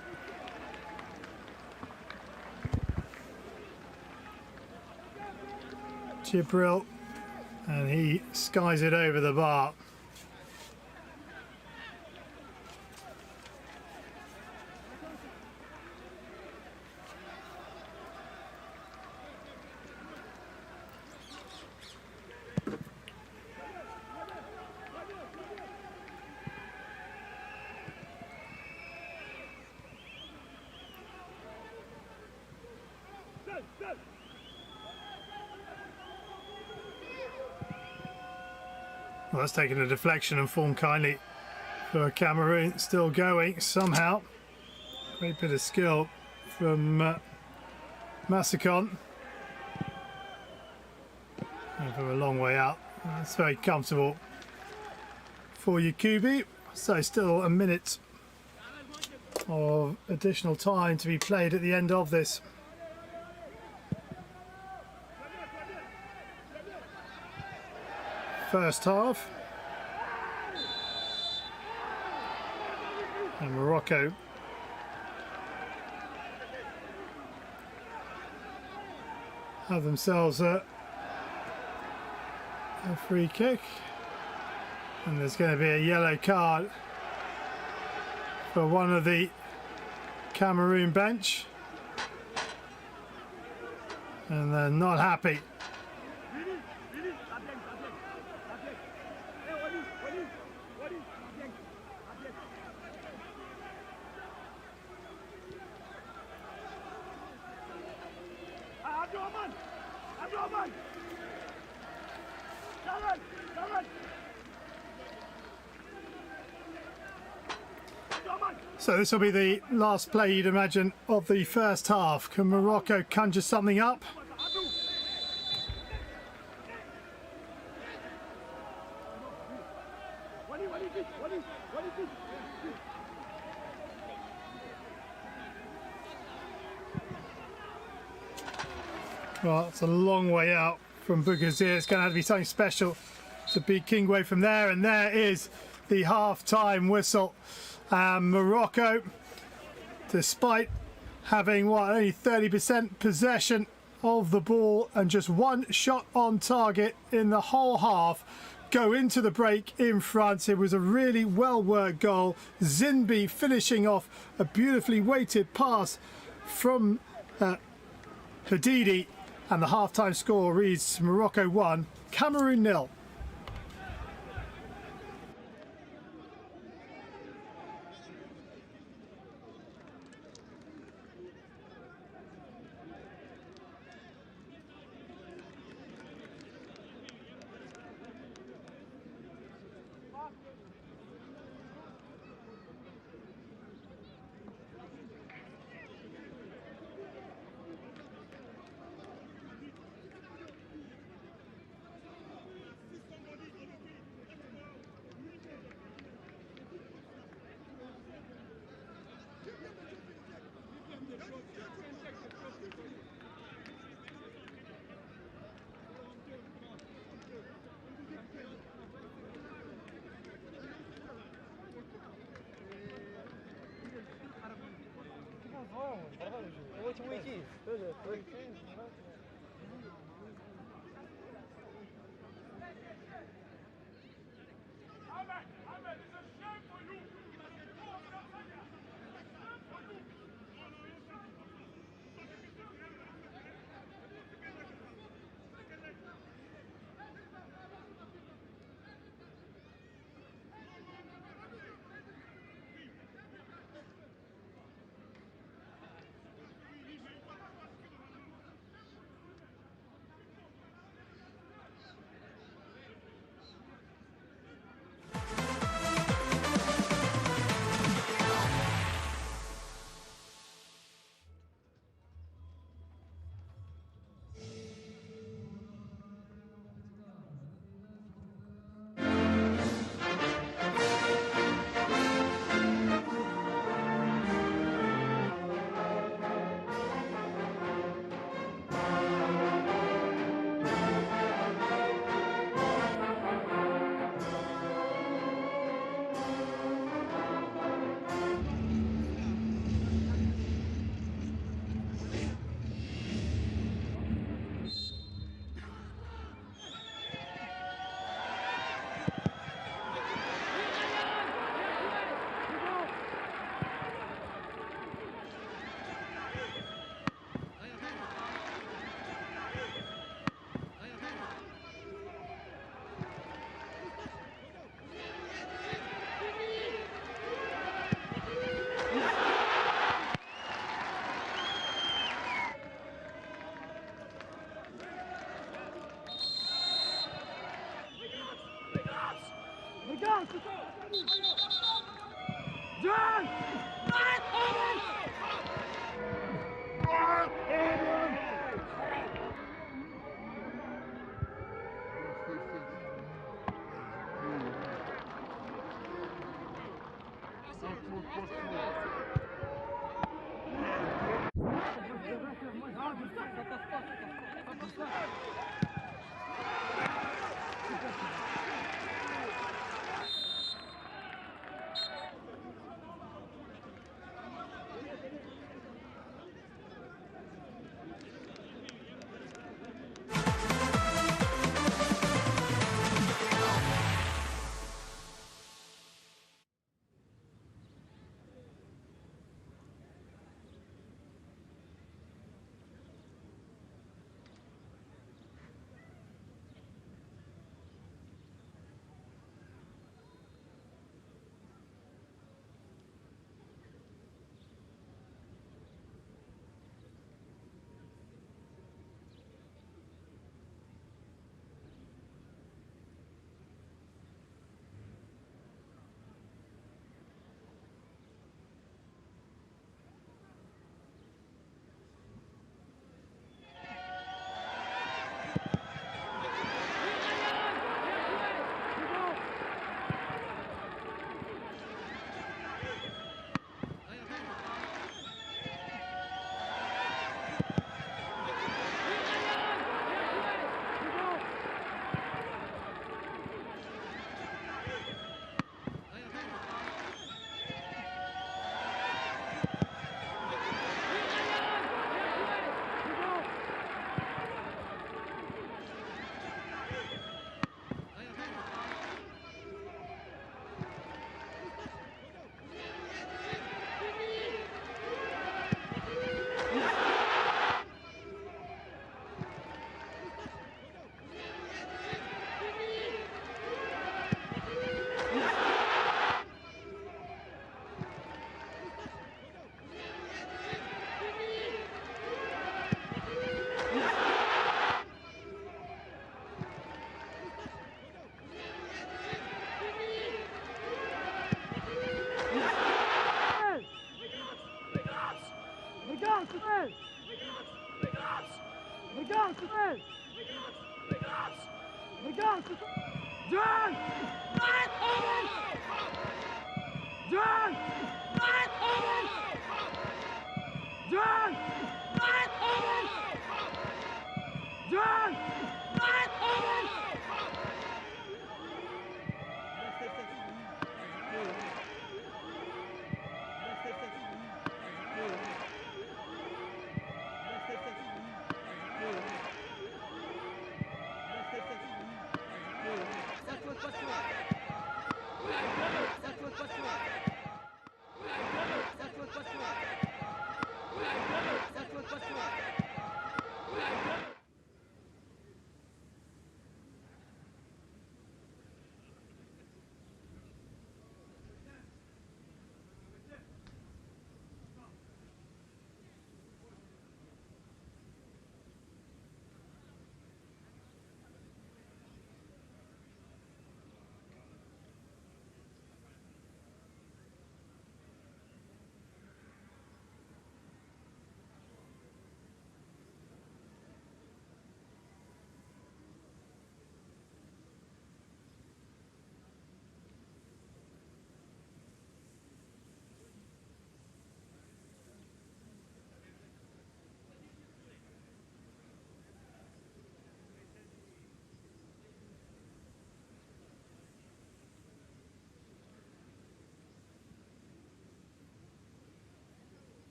Jibril, and he skies it over the bar. Well, that's taken a deflection and formed kindly for Cameroon. Still going somehow. Great bit of skill from Massacon. And from a long way out. That's very comfortable for Yakubi. So still a minute of additional time to be played at the end of this. First half, and Morocco have themselves a free kick, and there's going to be a yellow card for one of the Cameroon bench, and they're not happy. So this will be the last play, you'd imagine, of the first half. Can Morocco conjure something up? Well, it's a long way out from Bougazir. It's going to have to be something special to beat Kingway from there. And there is the half-time whistle. Morocco, despite having only 30% possession of the ball and just one shot on target in the whole half, go into the break in front. It was a really well-worked goal. Zinbi finishing off a beautifully weighted pass from Hadidi, and the half-time score reads Morocco 1, Cameroon 0.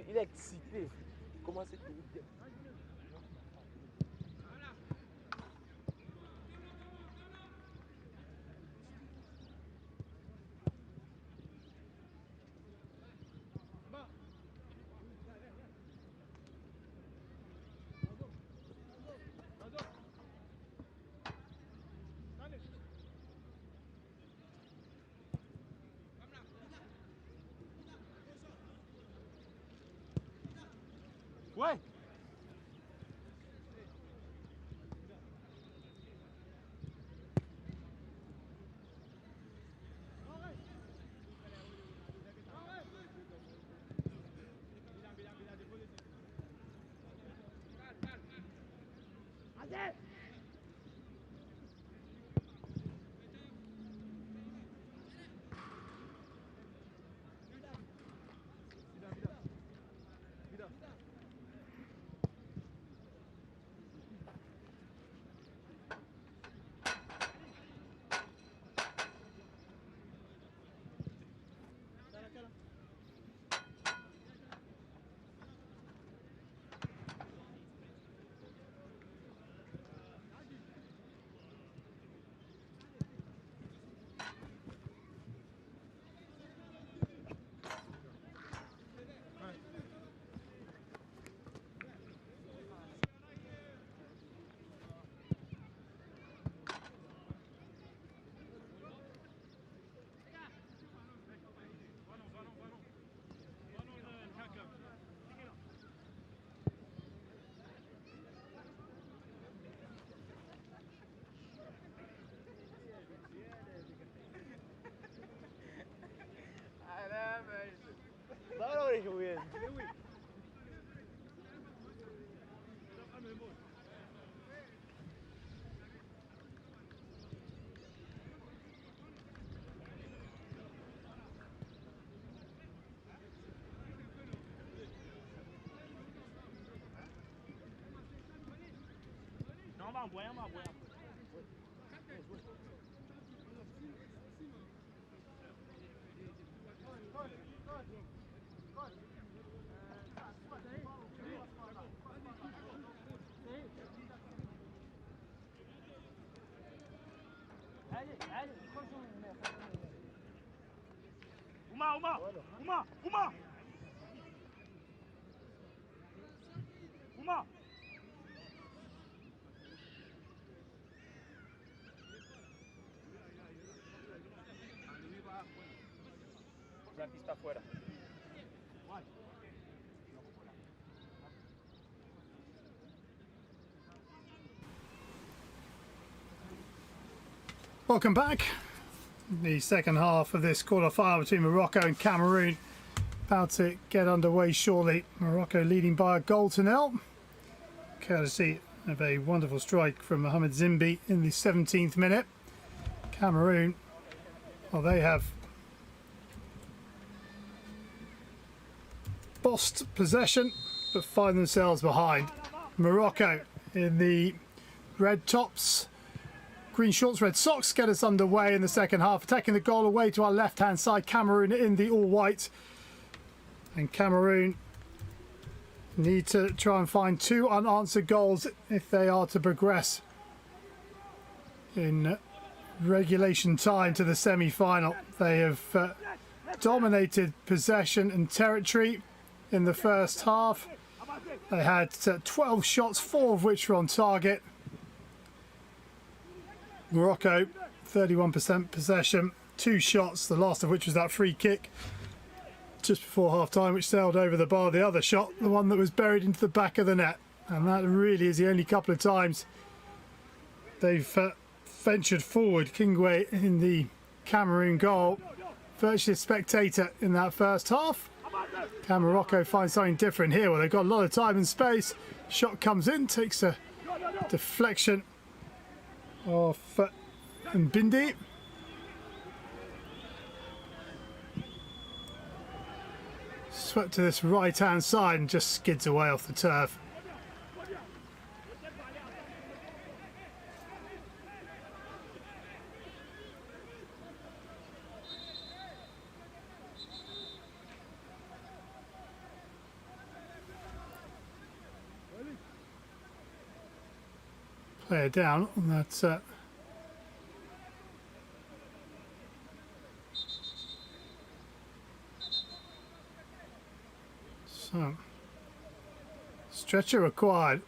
Il est excité. Comment c'est que ouais. Doğru oynuyor. Non, va en boire, va en boire. Allez, allez, Ouma, Ouma, Ouma, Ouma, Ouma. La pista afuera. Welcome back. The second half of this quarter-final between Morocco and Cameroon about to get underway shortly. Morocco leading by a goal to nil, courtesy of a wonderful strike from Mohamed Zimbi in the 17th minute. Cameroon, well, they have lost possession but find themselves behind. Morocco in the red tops, green shorts, red socks get us underway in the second half, attacking the goal away to our left hand side. Cameroon in the all white, and Cameroon need to try and find 2 unanswered goals if they are to progress in regulation time to the semi-final. They have dominated possession and territory in the first half. They had 12 shots, 4 of which were on target. Morocco 31% possession, 2 shots, the last of which was that free kick just before half time which sailed over the bar. The other shot, the one that was buried into the back of the net, and that really is the only couple of times they've ventured forward. Kingwe in the Cameroon goal, virtually a spectator in that first half. Can Morocco find something different here? Well, they've got a lot of time and space. Shot comes in, takes a deflection of Mbindi. Swept to this right-hand side and just skids away off the turf. Player down on that so stretcher required,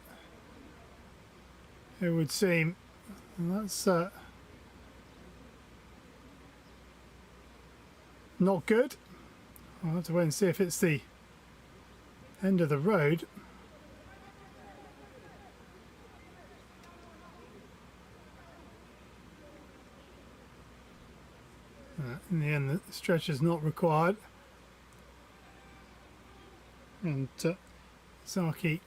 it would seem, and that's not good. I'll have to wait and see if it's the end of the road. In the end, the stretcher is not required, and Zaki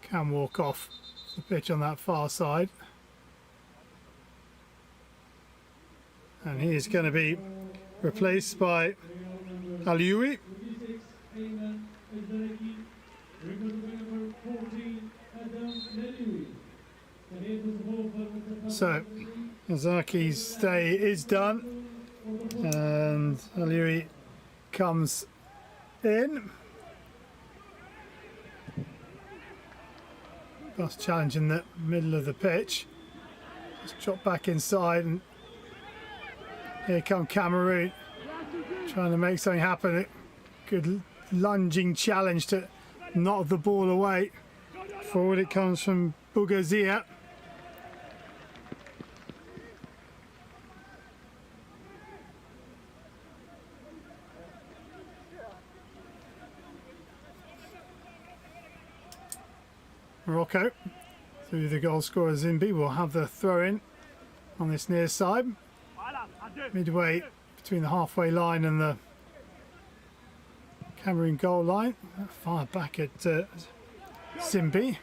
can walk off the pitch on that far side, and he is going to be replaced by Alioui. So Zaki's day is done, and Alioui comes in. Last challenge in the middle of the pitch. Just drop back inside, and here come Cameroon trying to make something happen. Good lunging challenge to knock the ball away. Forward it comes from Bougazia. Morocco, through the goal scorer Zimbi, will have the throw in on this near side, midway between the halfway line and the Cameroon goal line. Fire back at Zimbi.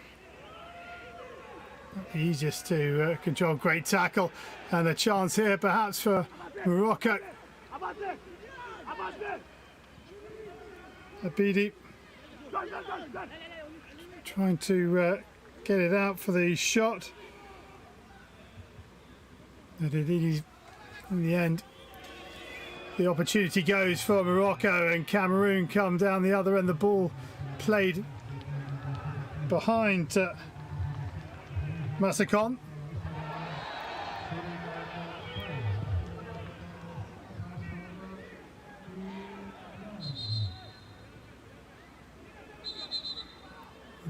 Not the easiest to control. Great tackle, and a chance here perhaps for Morocco. Abidi trying to get it out for the shot, but in the end the opportunity goes for Morocco, and Cameroon come down the other end. The ball played behind Massacon.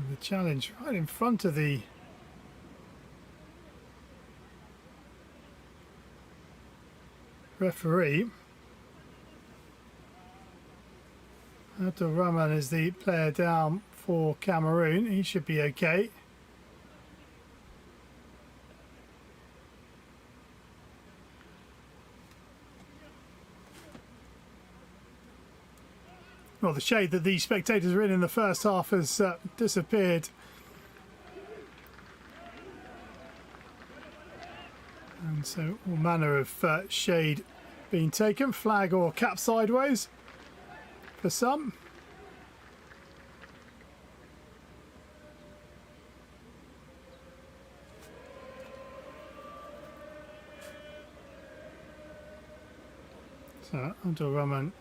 The challenge right in front of the referee. Abdul Rahman is the player down for Cameroon. He should be okay. Well, the shade that the spectators were in the first half has disappeared. And so all manner of shade being taken, flag or cap sideways for some. So Abdul Rahman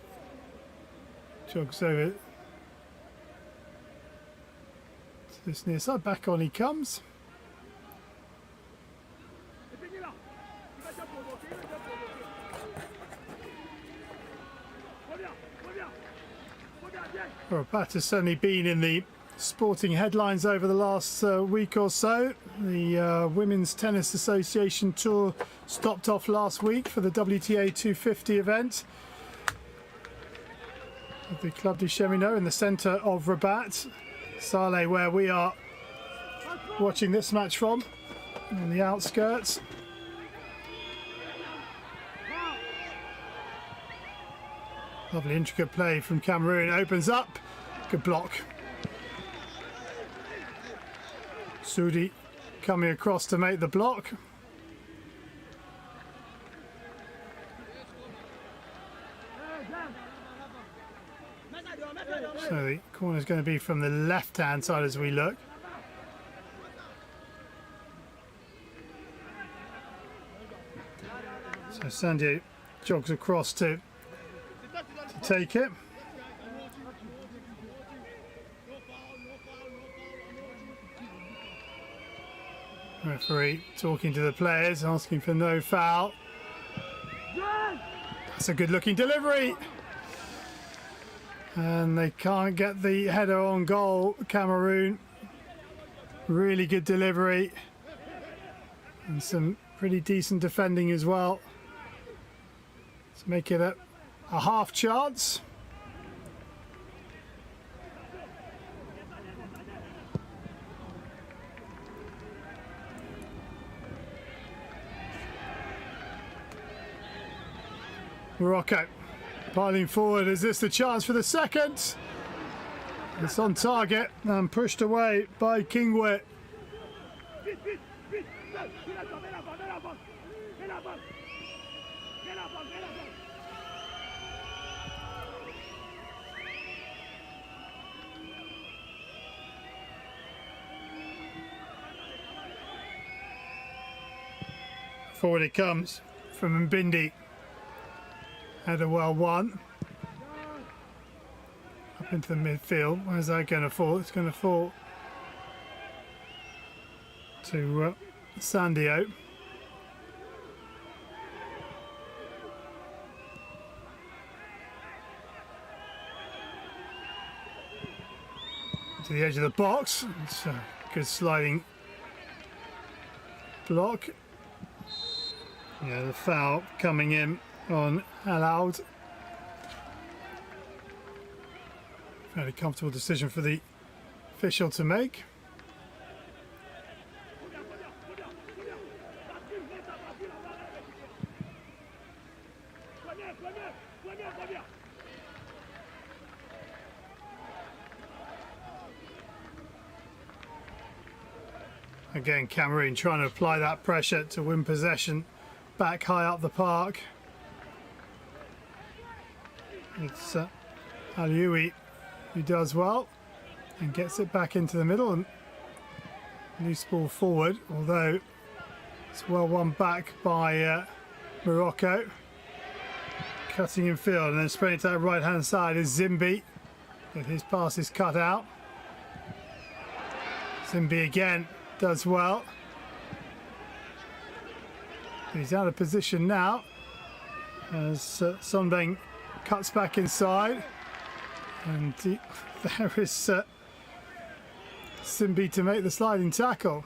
jogs over to this near side. Back on he comes. Rabat has certainly been in the sporting headlines over the last week or so. The Women's Tennis Association Tour stopped off last week for the WTA 250 event at the Club du Cheminot in the centre of Rabat. Saleh, where we are watching this match from, on the outskirts. Lovely intricate play from Cameroon. Opens up. Good block. Sudi coming across to make the block. So the corner is going to be from the left-hand side as we look. So Sandio jogs across to take it. Referee talking to the players, asking for no foul. That's a good looking delivery. And they can't get the header on goal, Cameroon. Really good delivery. And some pretty decent defending as well. Let's make it a half chance. Morocco piling forward. Is this the chance for the second? It's on target and pushed away by Kingwe. Forward it comes from Mbindi. Header well won. Up into the midfield. Where's that going to fall? It's going to fall to Sandio. To the edge of the box. It's a good sliding block. Yeah, the foul coming in on allowed. Fairly comfortable decision for the official to make. Again, Cameroon trying to apply that pressure to win possession back high up the park. It's Alioui who does well and gets it back into the middle and loose ball forward, although it's well won back by Morocco. Cutting in field and then spraying to that right hand side is Zimbi, but his pass is cut out. Zimbi again does well. He's out of position now as Sonbeng cuts back inside, and there is Simbi to make the sliding tackle.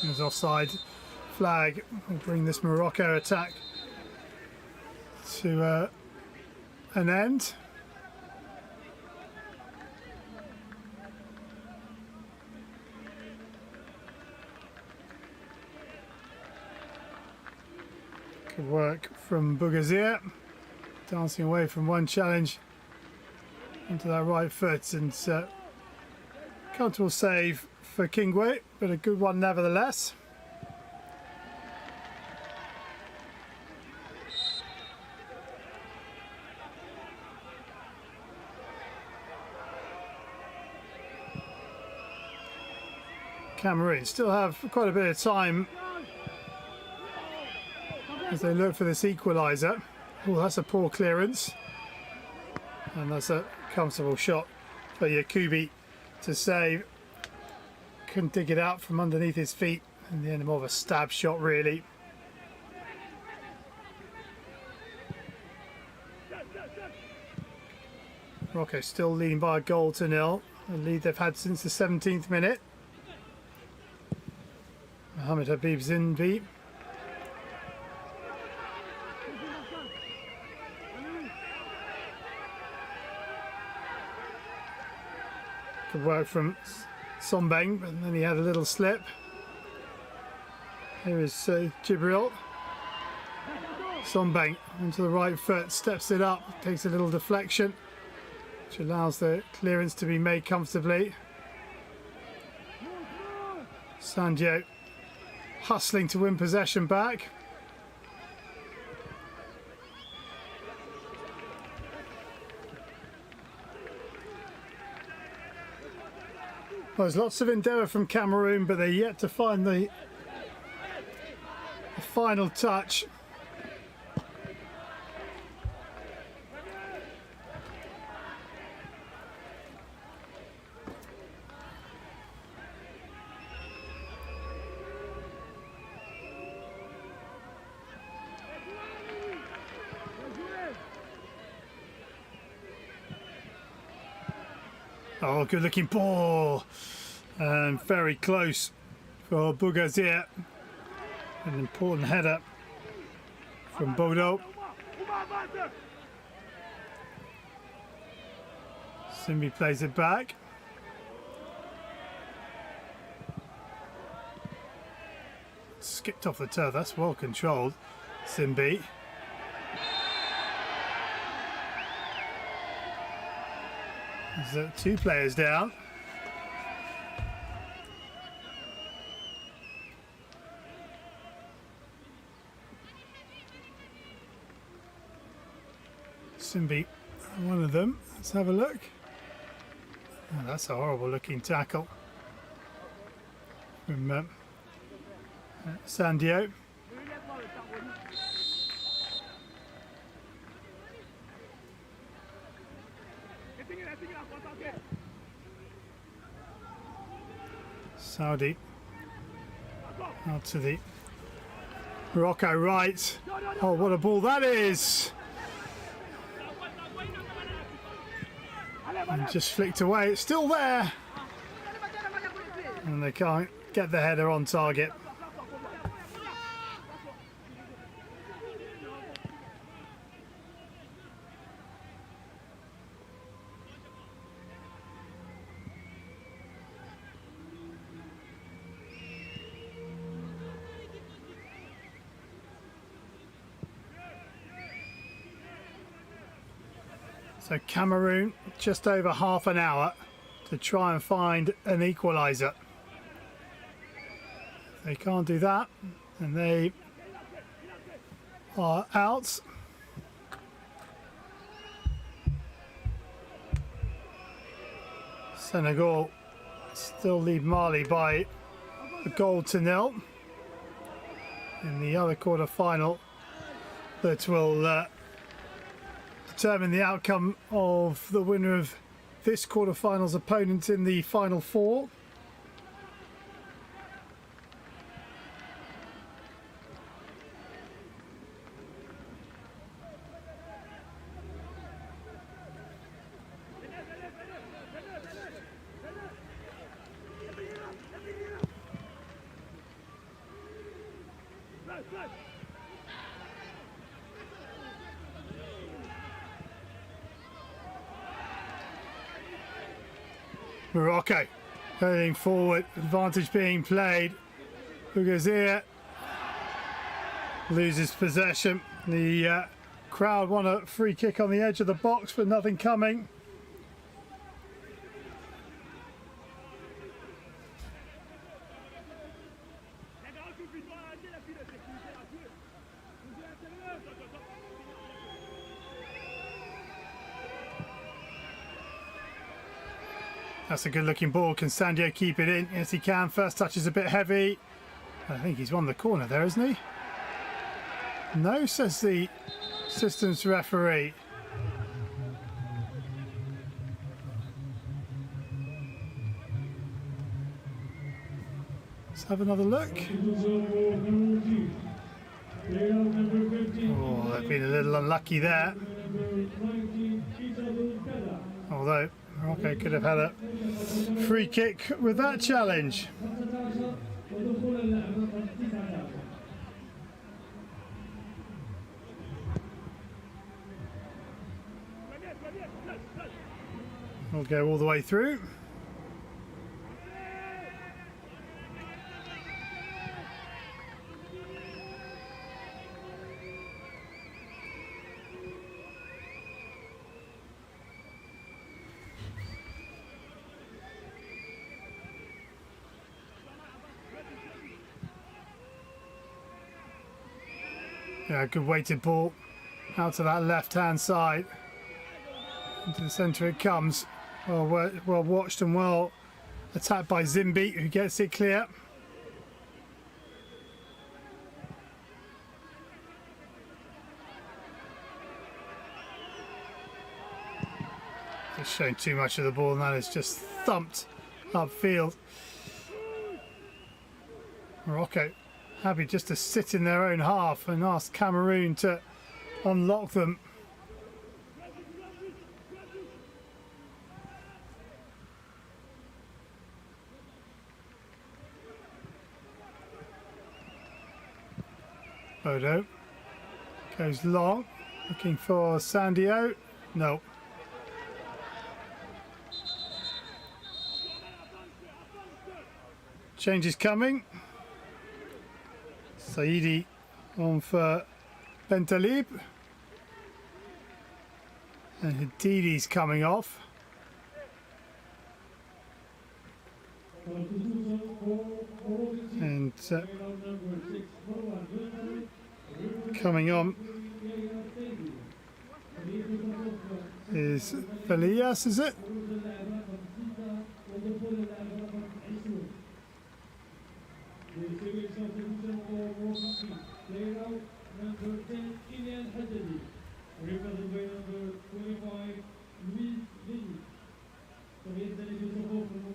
His offside flag will bring this Morocco attack to an end. Good work from Bougazir, dancing away from one challenge onto that right foot, and comfortable save for Kingwe, but a good one nevertheless. Cameroon still have quite a bit of time as they look for this equaliser. Oh, that's a poor clearance. And that's a comfortable shot for Yakubi to save. Couldn't dig it out from underneath his feet. In the end, more of a stab shot, really. Morocco still leading by a goal to nil. A lead they've had since the 17th minute. Mohamed Habib Zinbi. Good work from Sonbeng, but then he had a little slip. Here is Jibril. Sonbank onto the right foot, steps it up, takes a little deflection, which allows the clearance to be made comfortably. Sandio hustling to win possession back. Well, there's lots of endeavour from Cameroon, but they're yet to find the final touch. Oh, good looking ball, and very close for Bougazir. An important header from Bodo. Simbi plays it back. Skipped off the turf, that's well controlled, Simbi. There's two players down. Simbi, one of them. Let's have a look. Oh, that's a horrible looking tackle from Sandio. Saudi out to the Morocco right. Oh, what a ball that is! And just flicked away. It's still there, and they can't get the header on target. So Cameroon, just over half an hour to try and find an equaliser. If they can't do that, and they are out. Senegal still lead Mali by a goal to nil in the other quarter-final that will determine the outcome of the winner of this quarter-finals opponent in the final four. Morocco heading forward, advantage being played. Bougazir loses possession. The crowd want a free kick on the edge of the box, but nothing coming. That's a good looking ball. Can Sandio keep it in? Yes, he can. First touch is a bit heavy. I think he's won the corner there, isn't he? No, says the systems referee. Let's have another look. Oh, they've been a little unlucky there. Although Morocco could have had a free kick with that challenge. We'll go all the way through. Yeah, good weighted ball out to that left-hand side. Into the centre it comes. Well watched and well attacked by Zimbi, who gets it clear. Just showing too much of the ball, and that is just thumped upfield. Morocco happy just to sit in their own half and ask Cameroon to unlock them. Bodo goes long, looking for Sandio. No. Change is coming. Saidi on for Bentalib. And Hadidi's coming off. And coming on is Felias, is it?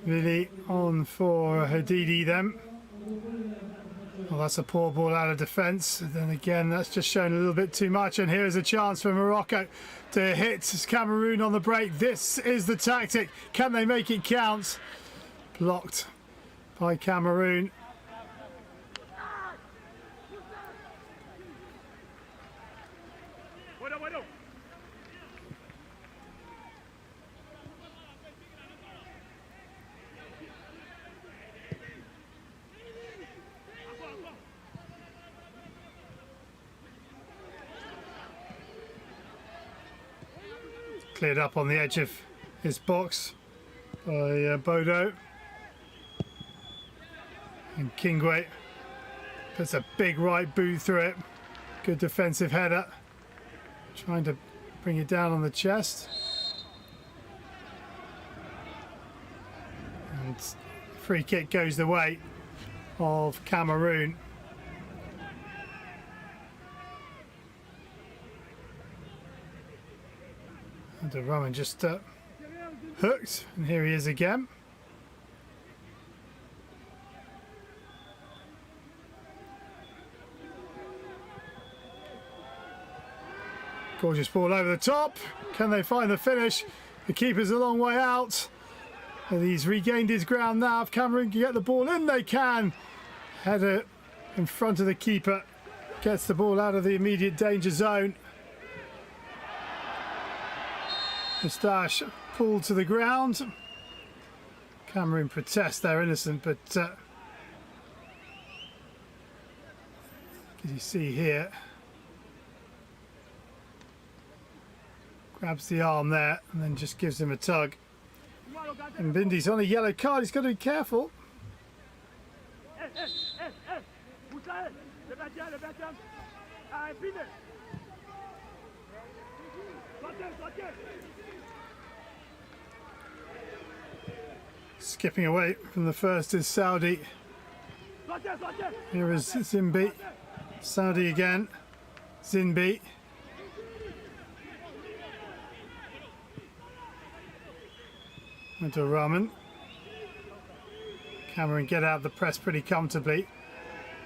Really on for Hadidi then. Well, that's a poor ball out of defence. Then again, that's just shown a little bit too much. And here is a chance for Morocco to hit Cameroon on the break. This is the tactic. Can they make it count? Blocked by Cameroon. Cleared up on the edge of his box by Bodo. And Kingwe puts a big right boot through it. Good defensive header. Trying to bring it down on the chest. And free kick goes the way of Cameroon. And Roman just hooked, and here he is again. Gorgeous ball over the top. Can they find the finish? The keeper's a long way out. And he's regained his ground now. If Cameroon can get the ball in, they can. Header in front of the keeper. Gets the ball out of the immediate danger zone. Moustache pulled to the ground. Cameroon protest, they're innocent, but as you see here, grabs the arm there and then just gives him a tug. And Bindi's on a yellow card, he's got to be careful. Skipping away from the first is Saudi. Here is Zimbi. Saudi again. Zimbi. Into Rahman. Cameroon get out of the press pretty comfortably.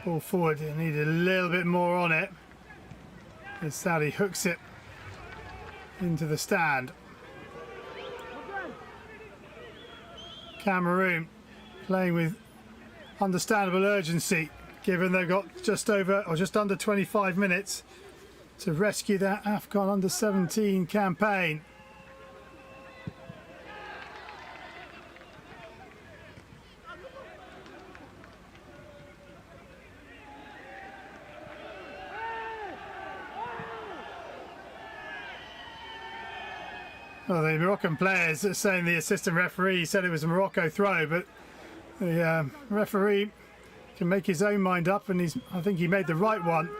Ball forward, they need a little bit more on it. As Saudi hooks it into the stand. Cameroon playing with understandable urgency, given they've got just over or just under 25 minutes to rescue that AFCON under-17 campaign. Well, the Moroccan players are saying the assistant referee said it was a Morocco throw, but the referee can make his own mind up, and I think he made the right one.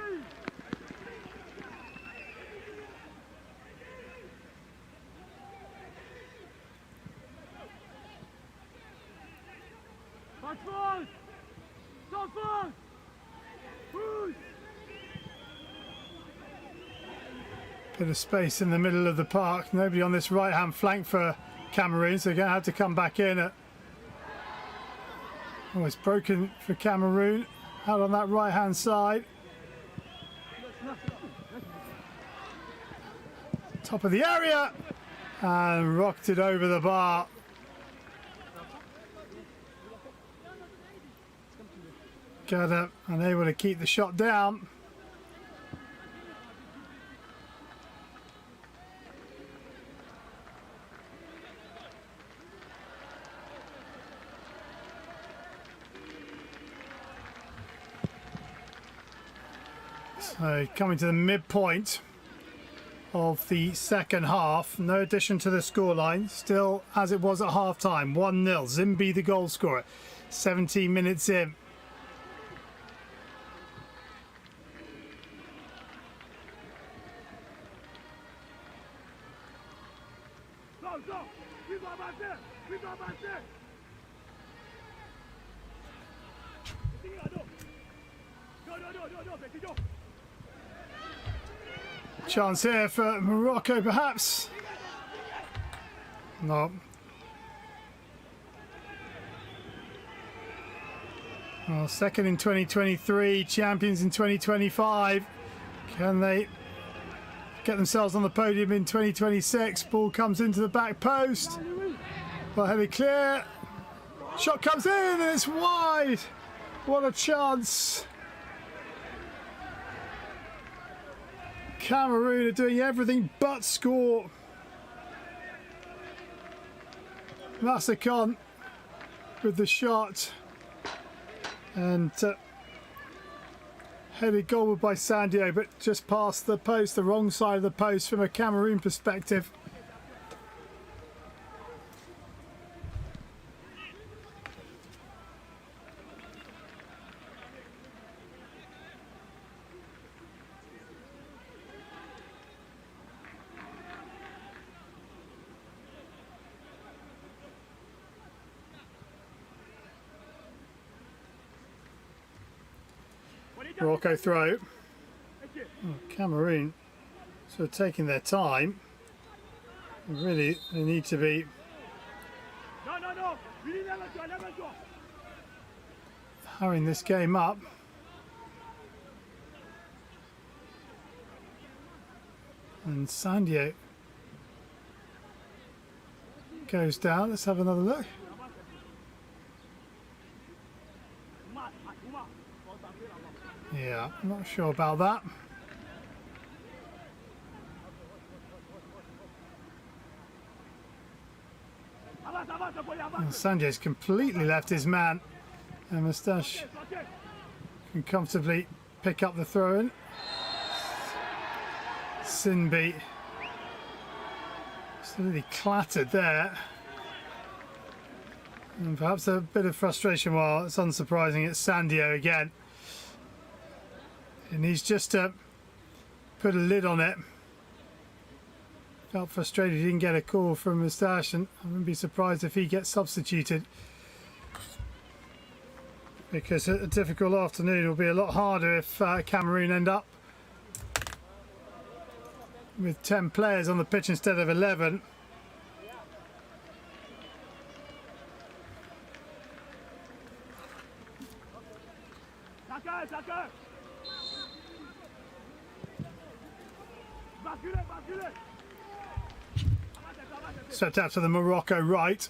Bit of space in the middle of the park. Nobody on this right-hand flank for Cameroon, so they're going to have to come back in. Oh, it's broken for Cameroon. Out on that right-hand side. Top of the area. And rocked it over the bar. Ghana unable to keep the shot down. So coming to the midpoint of the second half, no addition to the scoreline, still as it was at half time, 1-0, Zimbi the goal scorer, 17 minutes in. Chance here for Morocco, perhaps. No. Well, second in 2023, champions in 2025. Can they get themselves on the podium in 2026? Ball comes into the back post. Well headed clear. Shot comes in and it's wide. What a chance. Cameroon are doing everything but score. Masakon with the shot. And headed goalward by Sandio, but just past the post, the wrong side of the post from a Cameroon perspective. Morocco throw. Oh, Cameroon sort of taking their time. Really, they need to be hurrying this game up. And Sandio goes down. Let's have another look. Yeah, I'm not sure about that. And Sanjay's completely left his man, and Moustache can comfortably pick up the throw-in. Sinbi absolutely clattered there. And perhaps a bit of frustration. Well, it's unsurprising, it's Sandio again. And he's just put a lid on it. Felt frustrated he didn't get a call from Moustache, and I wouldn't be surprised if he gets substituted. Because a difficult afternoon will be a lot harder if Cameroon end up with 10 players on the pitch instead of 11. Swept out to the Morocco right,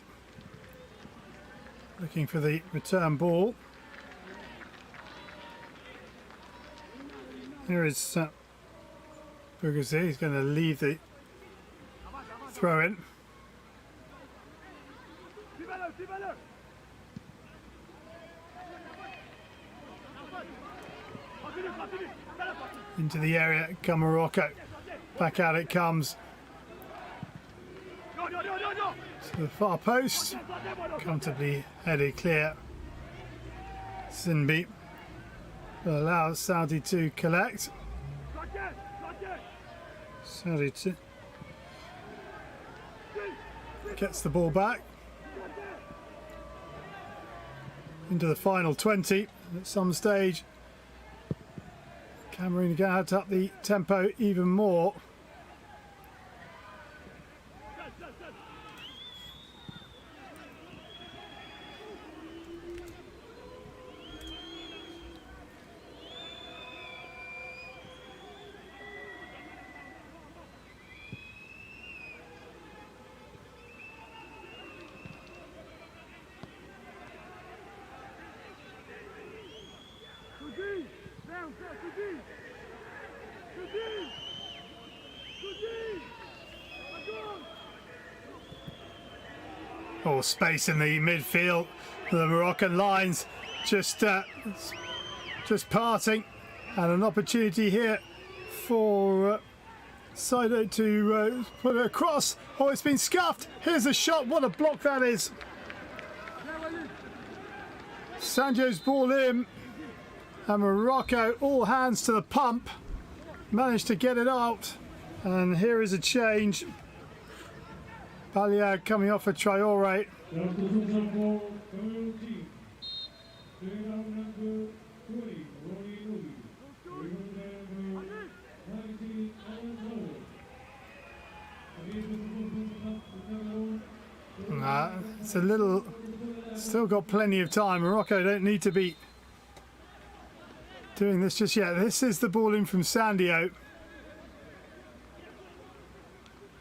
looking for the return ball. Here is Bougazzi. He's going to leave the throw in. Into the area, come Morocco. Back out it comes. To the far post, comfortably headed clear. Sinbi allows Saudi to collect. Saudi gets the ball back. into the final 20 at some stage. Cameroon are going to have to up the tempo even more. Oh, space in the midfield. The Moroccan lines just parting, and an opportunity here for Sido to put it across. Oh, it's been scuffed. Here's a shot. What a block that is. Sanjo's ball in, and Morocco, all hands to the pump, managed to get it out. And here is a change. Baliag coming off for Traore. It's a little, still got plenty of time. Morocco don't need to be doing this just yet. This is the ball in from Sandio.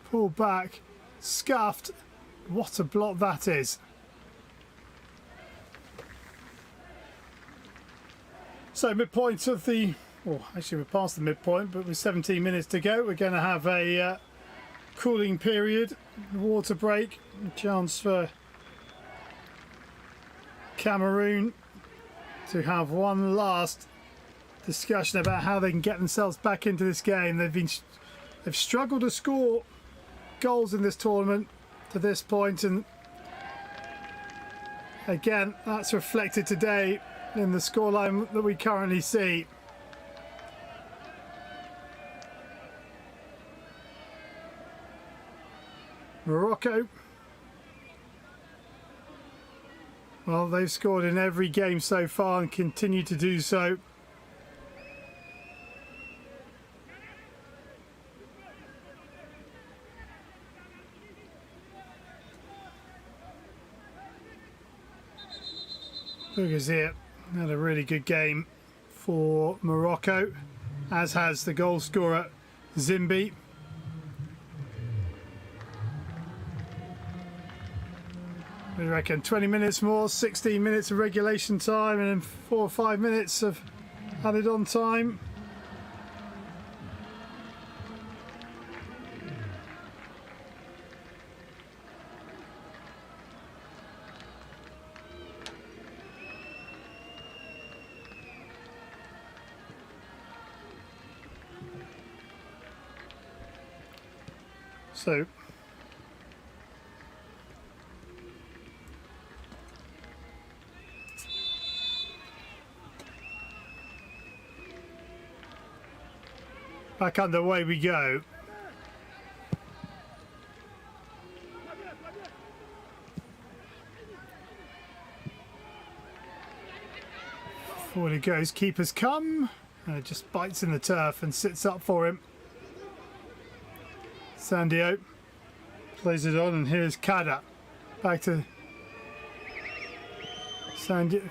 Pull back. Scuffed. What a block that is. So midpoint of the, well, actually we're past the midpoint, but with 17 minutes to go, we're going to have a cooling period, water break, a chance for Cameroon to have one last discussion about how they can get themselves back into this game. They've struggled to score goals in this tournament to this point, and again that's reflected today in the scoreline that we currently see. Morocco, well, they've scored in every game so far and continue to do so. Bougazir had a really good game for Morocco, as has the goal scorer Zimbi. We reckon 20 minutes more, 16 minutes of regulation time, and then 4 or 5 minutes of added on time. So back underway we go. Forward it goes, keepers come, and it just bites in the turf and sits up for him. Sandio plays it on, and here's Kada. Back to Sandio.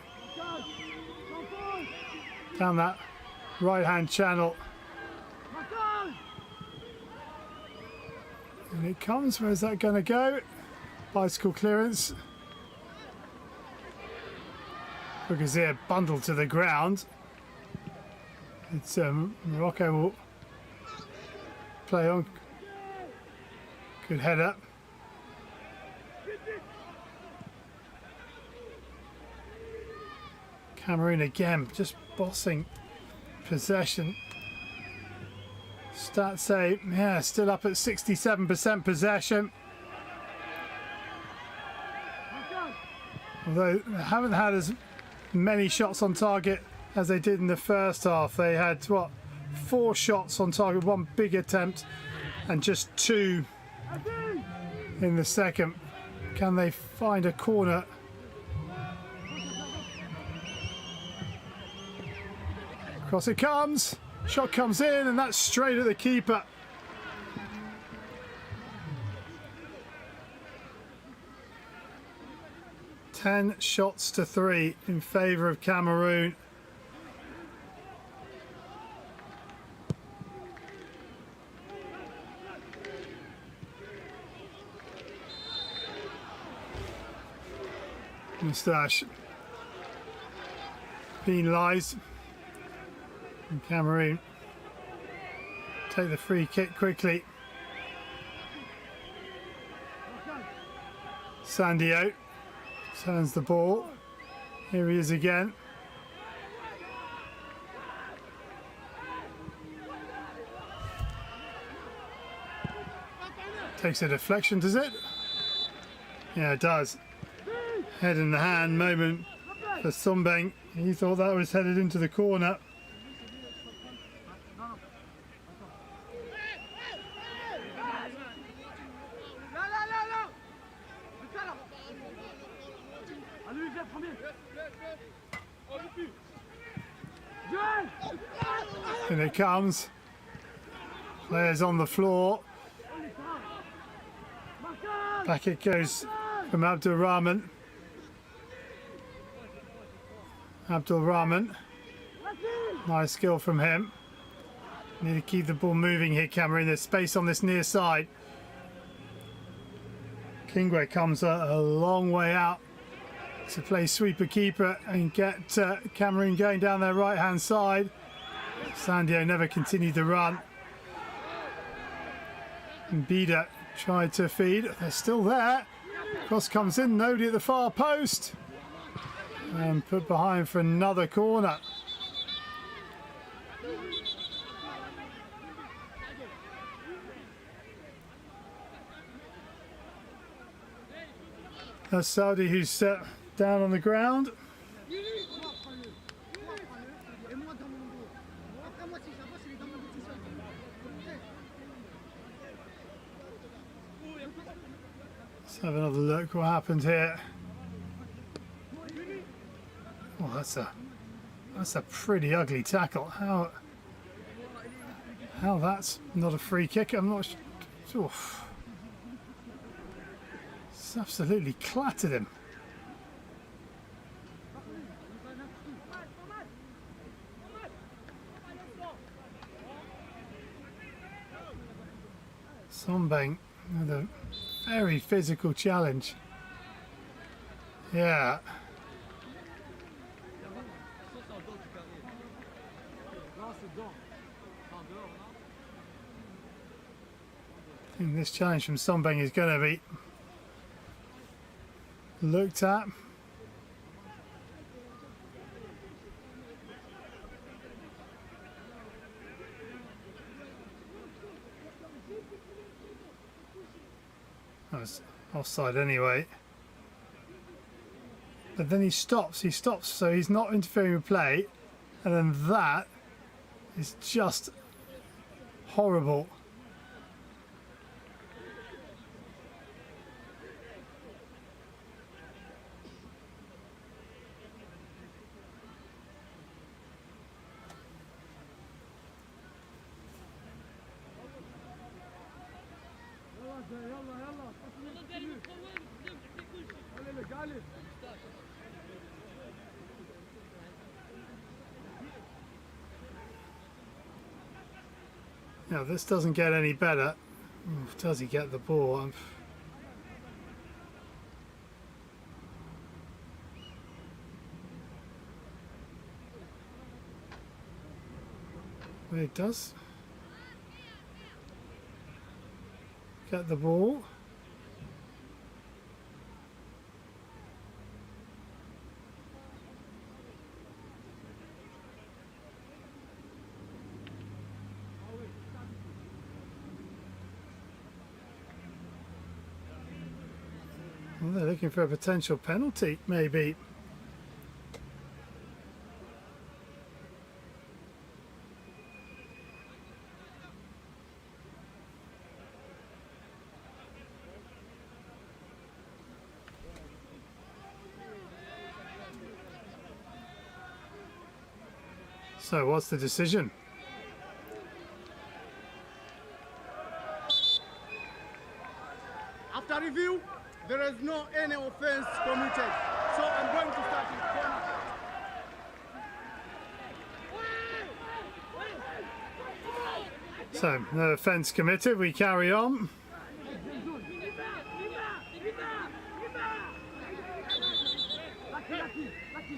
Down that right hand channel. And it comes, where's that going to go? Bicycle clearance. Bougazir bundled to the ground. It's Morocco will play on. Good header. Cameroon again, just bossing possession. Stats say, yeah, still up at 67% possession. Although they haven't had as many shots on target as they did in the first half. They had, what, 4 shots on target, 1 big attempt, and just 2 in the second. Can they find a corner? Cross it comes. Shot comes in, and that's straight at the keeper. Ten shots to 3 in favour of Cameroon. Moustache penalised. And Cameroon take the free kick quickly. Sandio turns the ball. Here he is again. Takes a deflection, does it? Yeah, it does. Head in the hand moment for Sumbeng. He thought that was headed into the corner. And it comes. Players on the floor. Back it goes from Abdul Rahman. Abdul Rahman. Nice skill from him. Need to keep the ball moving here, Cameroon. There's space on this near side. Kingwe comes a long way out to play sweeper keeper and get Cameroon going down their right hand side. Sandio never continued the run. And Bida tried to feed. They're still there. Cross comes in, nobody at the far post. And put behind for another corner. That's Saudi who's down on the ground. Let's have another look what happened here. Oh, that's a pretty ugly tackle. How that's not a free kick? I'm not sure. It's absolutely clattered him. Sumbeng with a very physical challenge. Yeah. I think this challenge from Sumbeng is going to be looked at. That was offside anyway. But then he stops, so he's not interfering with play. And then that is just horrible. Now this doesn't get any better. Does he get the ball? It does get the ball. Well, they're looking for a potential penalty, maybe. So what's the decision? After review, there is no any offense committed. So I'm going to start with corner. So no offence committed, we carry on.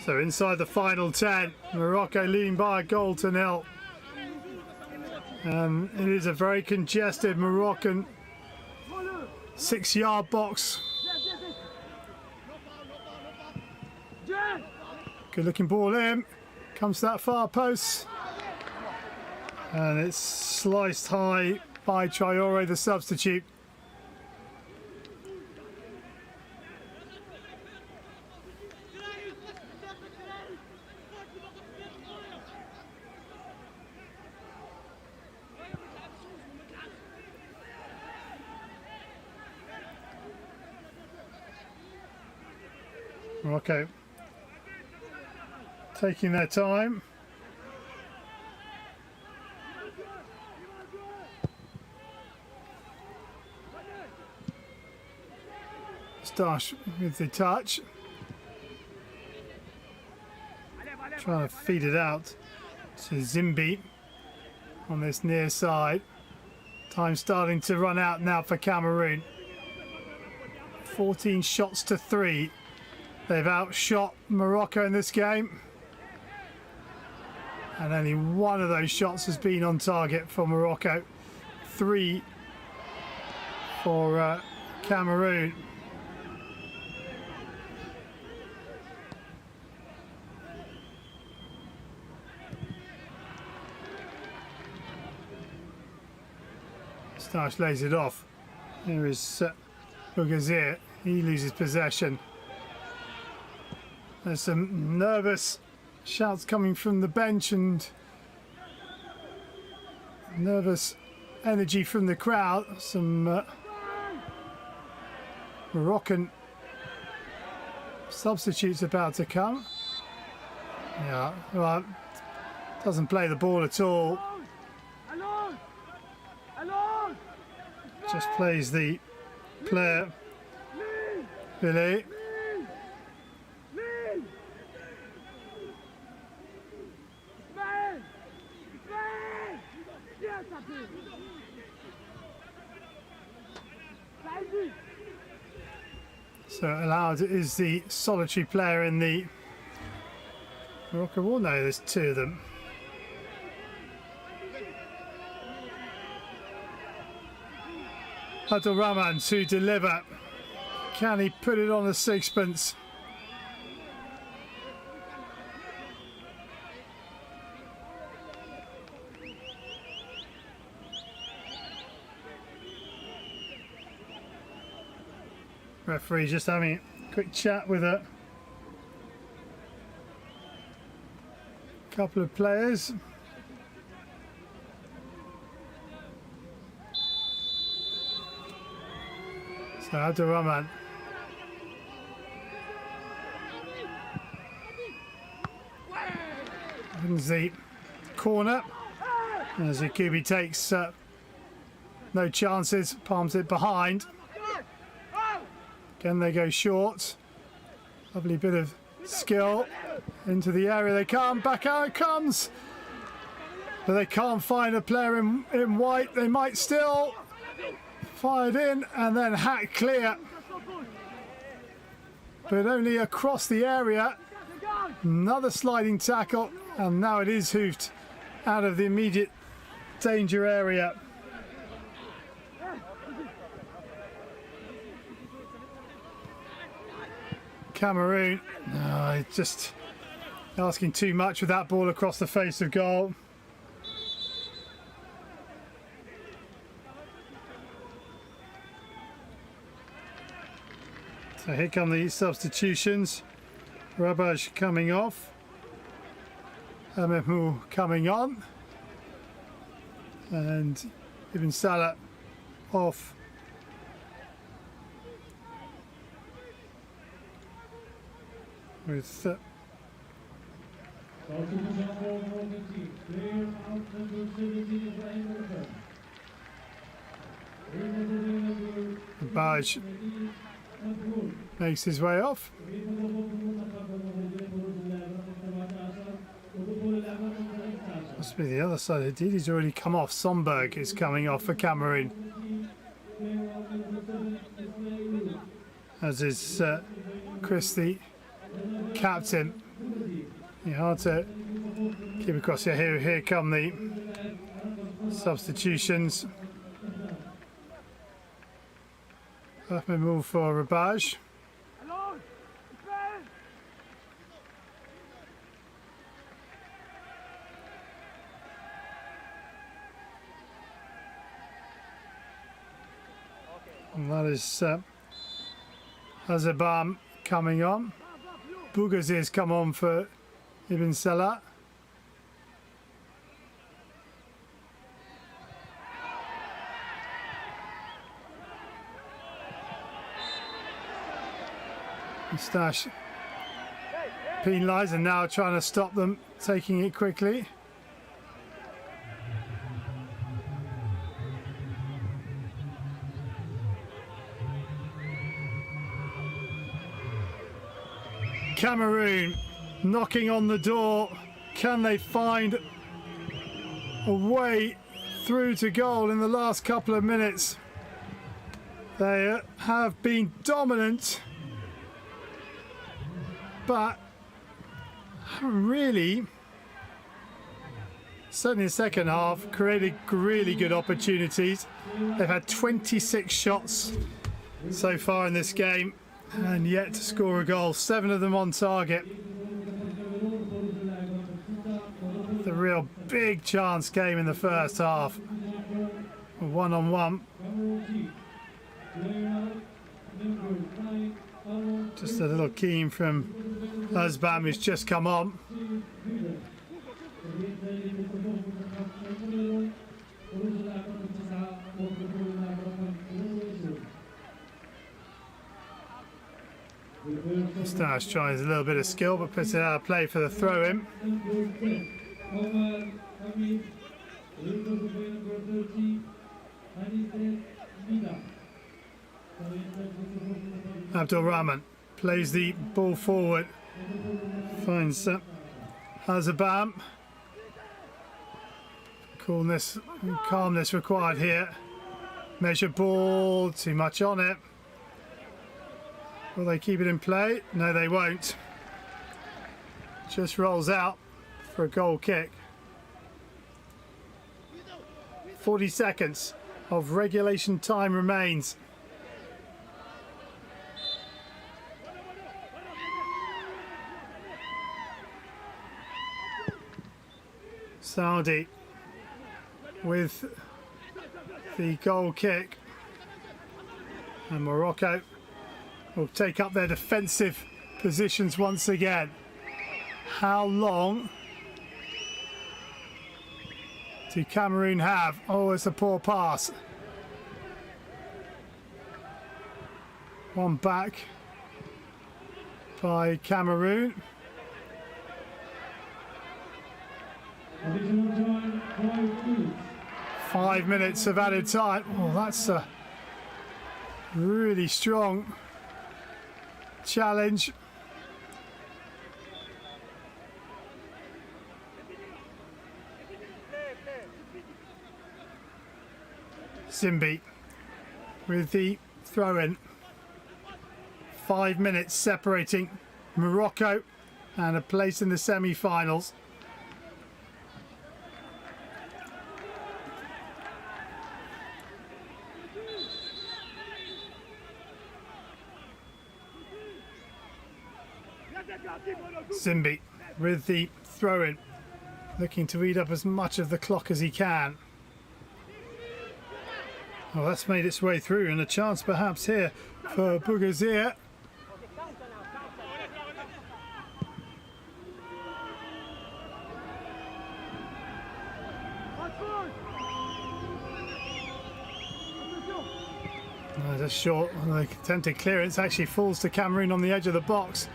So inside the final 10, Morocco leading by a goal to nil. It is a very congested Moroccan 6-yard box. Good looking ball in, comes to that far post. And it's sliced high by Traore, the substitute. Morocco taking their time. Stash with the touch. Trying to feed it out to Zimbi on this near side. Time starting to run out now for Cameroon. 14 shots to 3. They've outshot Morocco in this game. And only one of those shots has been on target for Morocco. 3 for Cameroon. Stash lays it off. There is Bougazir. He loses possession. There's some nervous shouts coming from the bench and nervous energy from the crowd. Some Moroccan substitutes about to come. Yeah, well, doesn't play the ball at all. Just plays the player, Billy. So allowed is the solitary player in the Morocco will know there's 2 of them. Abdul Rahman to deliver. Can he put it on a sixpence? Referee just having a quick chat with a couple of players. So Abdul Rahman. Wins the corner as Yakubi takes no chances, palms it behind. Again they go short. Lovely bit of skill into the area. They come, back out it comes. But they can't find a player in white. They might still. Fired in and then hacked clear. But only across the area. Another sliding tackle and now it is hoofed out of the immediate danger area. Cameroon, just asking too much with that ball across the face of goal. So here come the substitutions. Rabaj coming off. Amemou coming on. And Ibn Salah off. With Baj makes his way off. Must be the other side. Indeed, he's already come off. Somberg is coming off for Cameroon. As is Chris, the captain. Yeah, hard to keep across here. Here come the substitutions. Ahmed move for Rabaj. And that is Hazabam coming on. Bougazir's come on for Ibn Salah. Moustache penalised and now trying to stop them taking it quickly. Cameroon knocking on the door. Can they find a way through to goal in the last couple of minutes? They have been dominant, but haven't really, certainly in the second half, created really good opportunities. They've had 26 shots so far in this game and yet to score a goal. 7 of them on target. The real big chance came in the first half. One-on-one. Just a little keen from Azbam, who's just come on. Moustache tries a little bit of skill, but puts it out of play for the throw-in. Abdul Rahman plays the ball forward, finds Hazabam. Coolness and calmness required here. Measure ball, too much on it. Will they keep it in play? No, they won't. Just rolls out for a goal kick. 40 seconds of regulation time remains. Saudi with the goal kick, and Morocco will take up their defensive positions once again. How long do Cameroon have? Oh, it's a poor pass. One back by Cameroon. Additional time, 5 minutes. 5 minutes of added time. Oh, that's a really strong challenge. Simbi with the throw-in. 5 minutes separating Morocco and a place in the semi-finals. Simbi with the throw-in, looking to eat up as much of the clock as he can. Well, that's made its way through, and a chance perhaps here for Bougazir. There's a short, the attempted clearance actually falls to Cameroon on the edge of the box,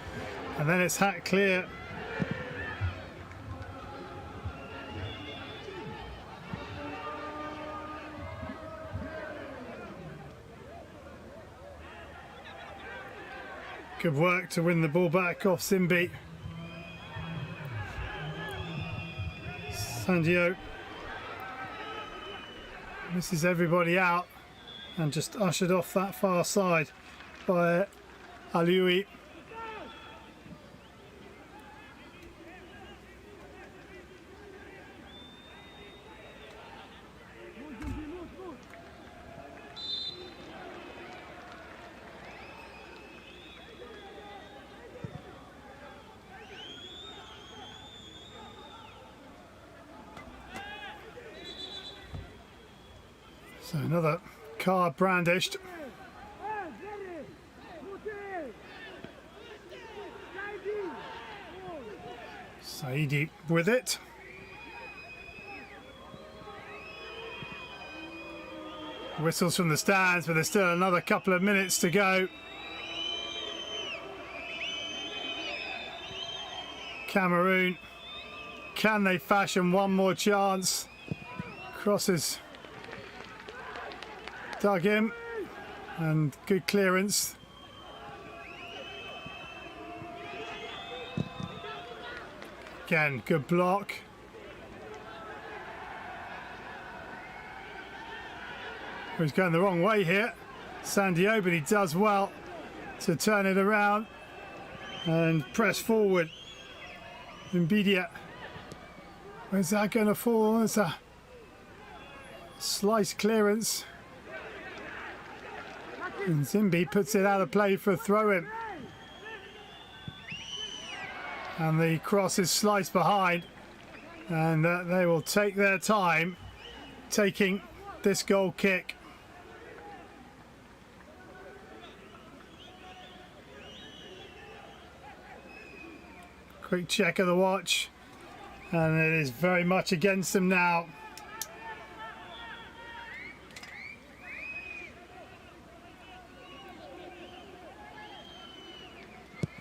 and then it's hacked clear Good work to win the ball back off Zimbi. Sandio misses everybody out and just ushered off that far side by Alioui. So another card brandished. Saidi with it. Whistles from the stands, but there's still another couple of minutes to go. Cameroon, can they fashion one more chance? Crosses dug in and good clearance. Again, good block. He's going the wrong way here, Sandio, but he does well to turn it around and press forward. Mbidia, where's that going to fall? It's a slice clearance. And Zimbi puts it out of play for a throw-in. And the cross is sliced behind. And they will take their time taking this goal kick. Quick check of the watch. And it is very much against them now.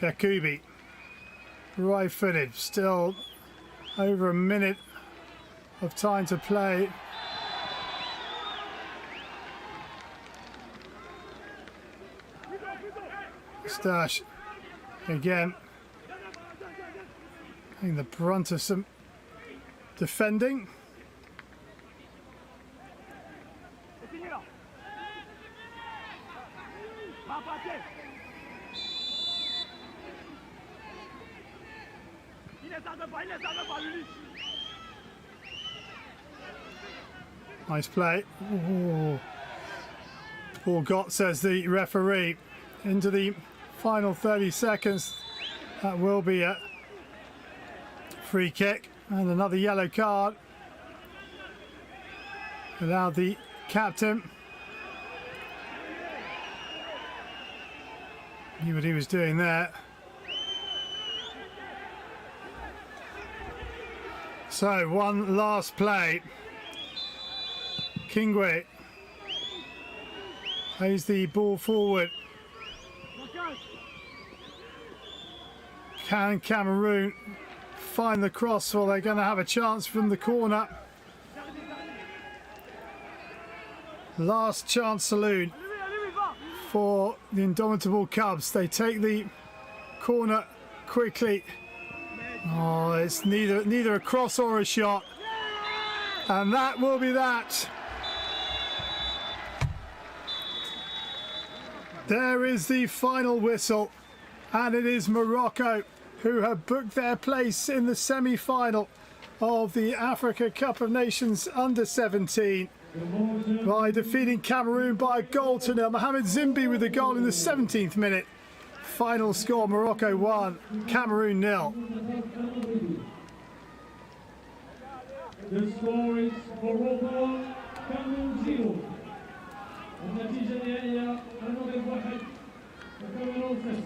Yakubi, right-footed, still over a minute of time to play. Stash again, taking the brunt of some defending. Nice play. Ooh. Ball got, says the referee, into the final 30 seconds. That will be a free kick and another yellow card. Allowed the captain. Knew what he was doing there. So one last play. Kingwe plays the ball forward. Can Cameroon find the cross, or they're going to have a chance from the corner? Last chance saloon for the indomitable Cubs. They take the corner quickly. Oh, it's neither a cross or a shot. And that will be that. There is the final whistle, and it is Morocco who have booked their place in the semi-final of the Africa Cup of Nations under-17 by defeating Cameroon by a goal to nil. Mohamed Zimbi with the goal in the 17th minute. Final score: Morocco 1, Cameroon 0. The score is Morocco 1, Cameroon 0. النتيجة النهائية المغرب 1 وكاميرون 0.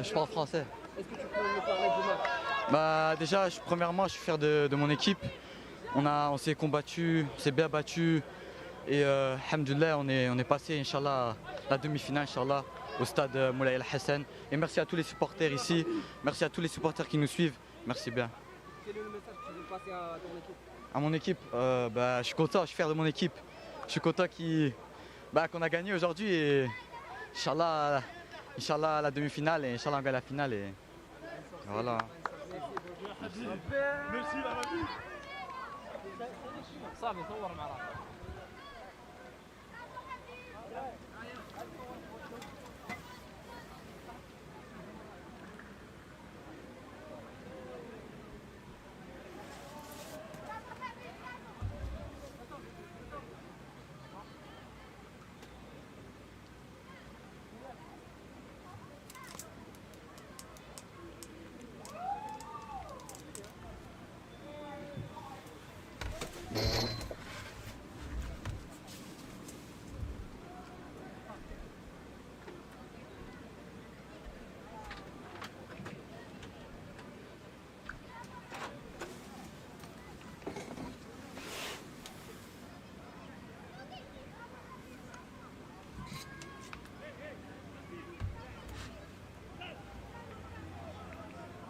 Je parle français. Est-ce que tu peux me parler du match? Bah, déjà, premièrement, je suis fier de mon équipe. On s'est combattu, on s'est bien battu. Et alhamdoulilah, on est passé, Inch'Allah, la demi-finale, Inch'Allah, au stade Moulay El Hassan. Et merci à tous les supporters ici. Merci à tous les supporters qui nous suivent. Merci bien. Quel est le message que tu veux passer à ton équipe? À mon équipe, bah, je suis content, je suis fier de mon équipe. Je suis content qu'on a gagné aujourd'hui et Inch'Allah, la demi-finale et Inch'Allah on gagne la finale et voilà. Merci la mamie. صعب يصور مع راسه.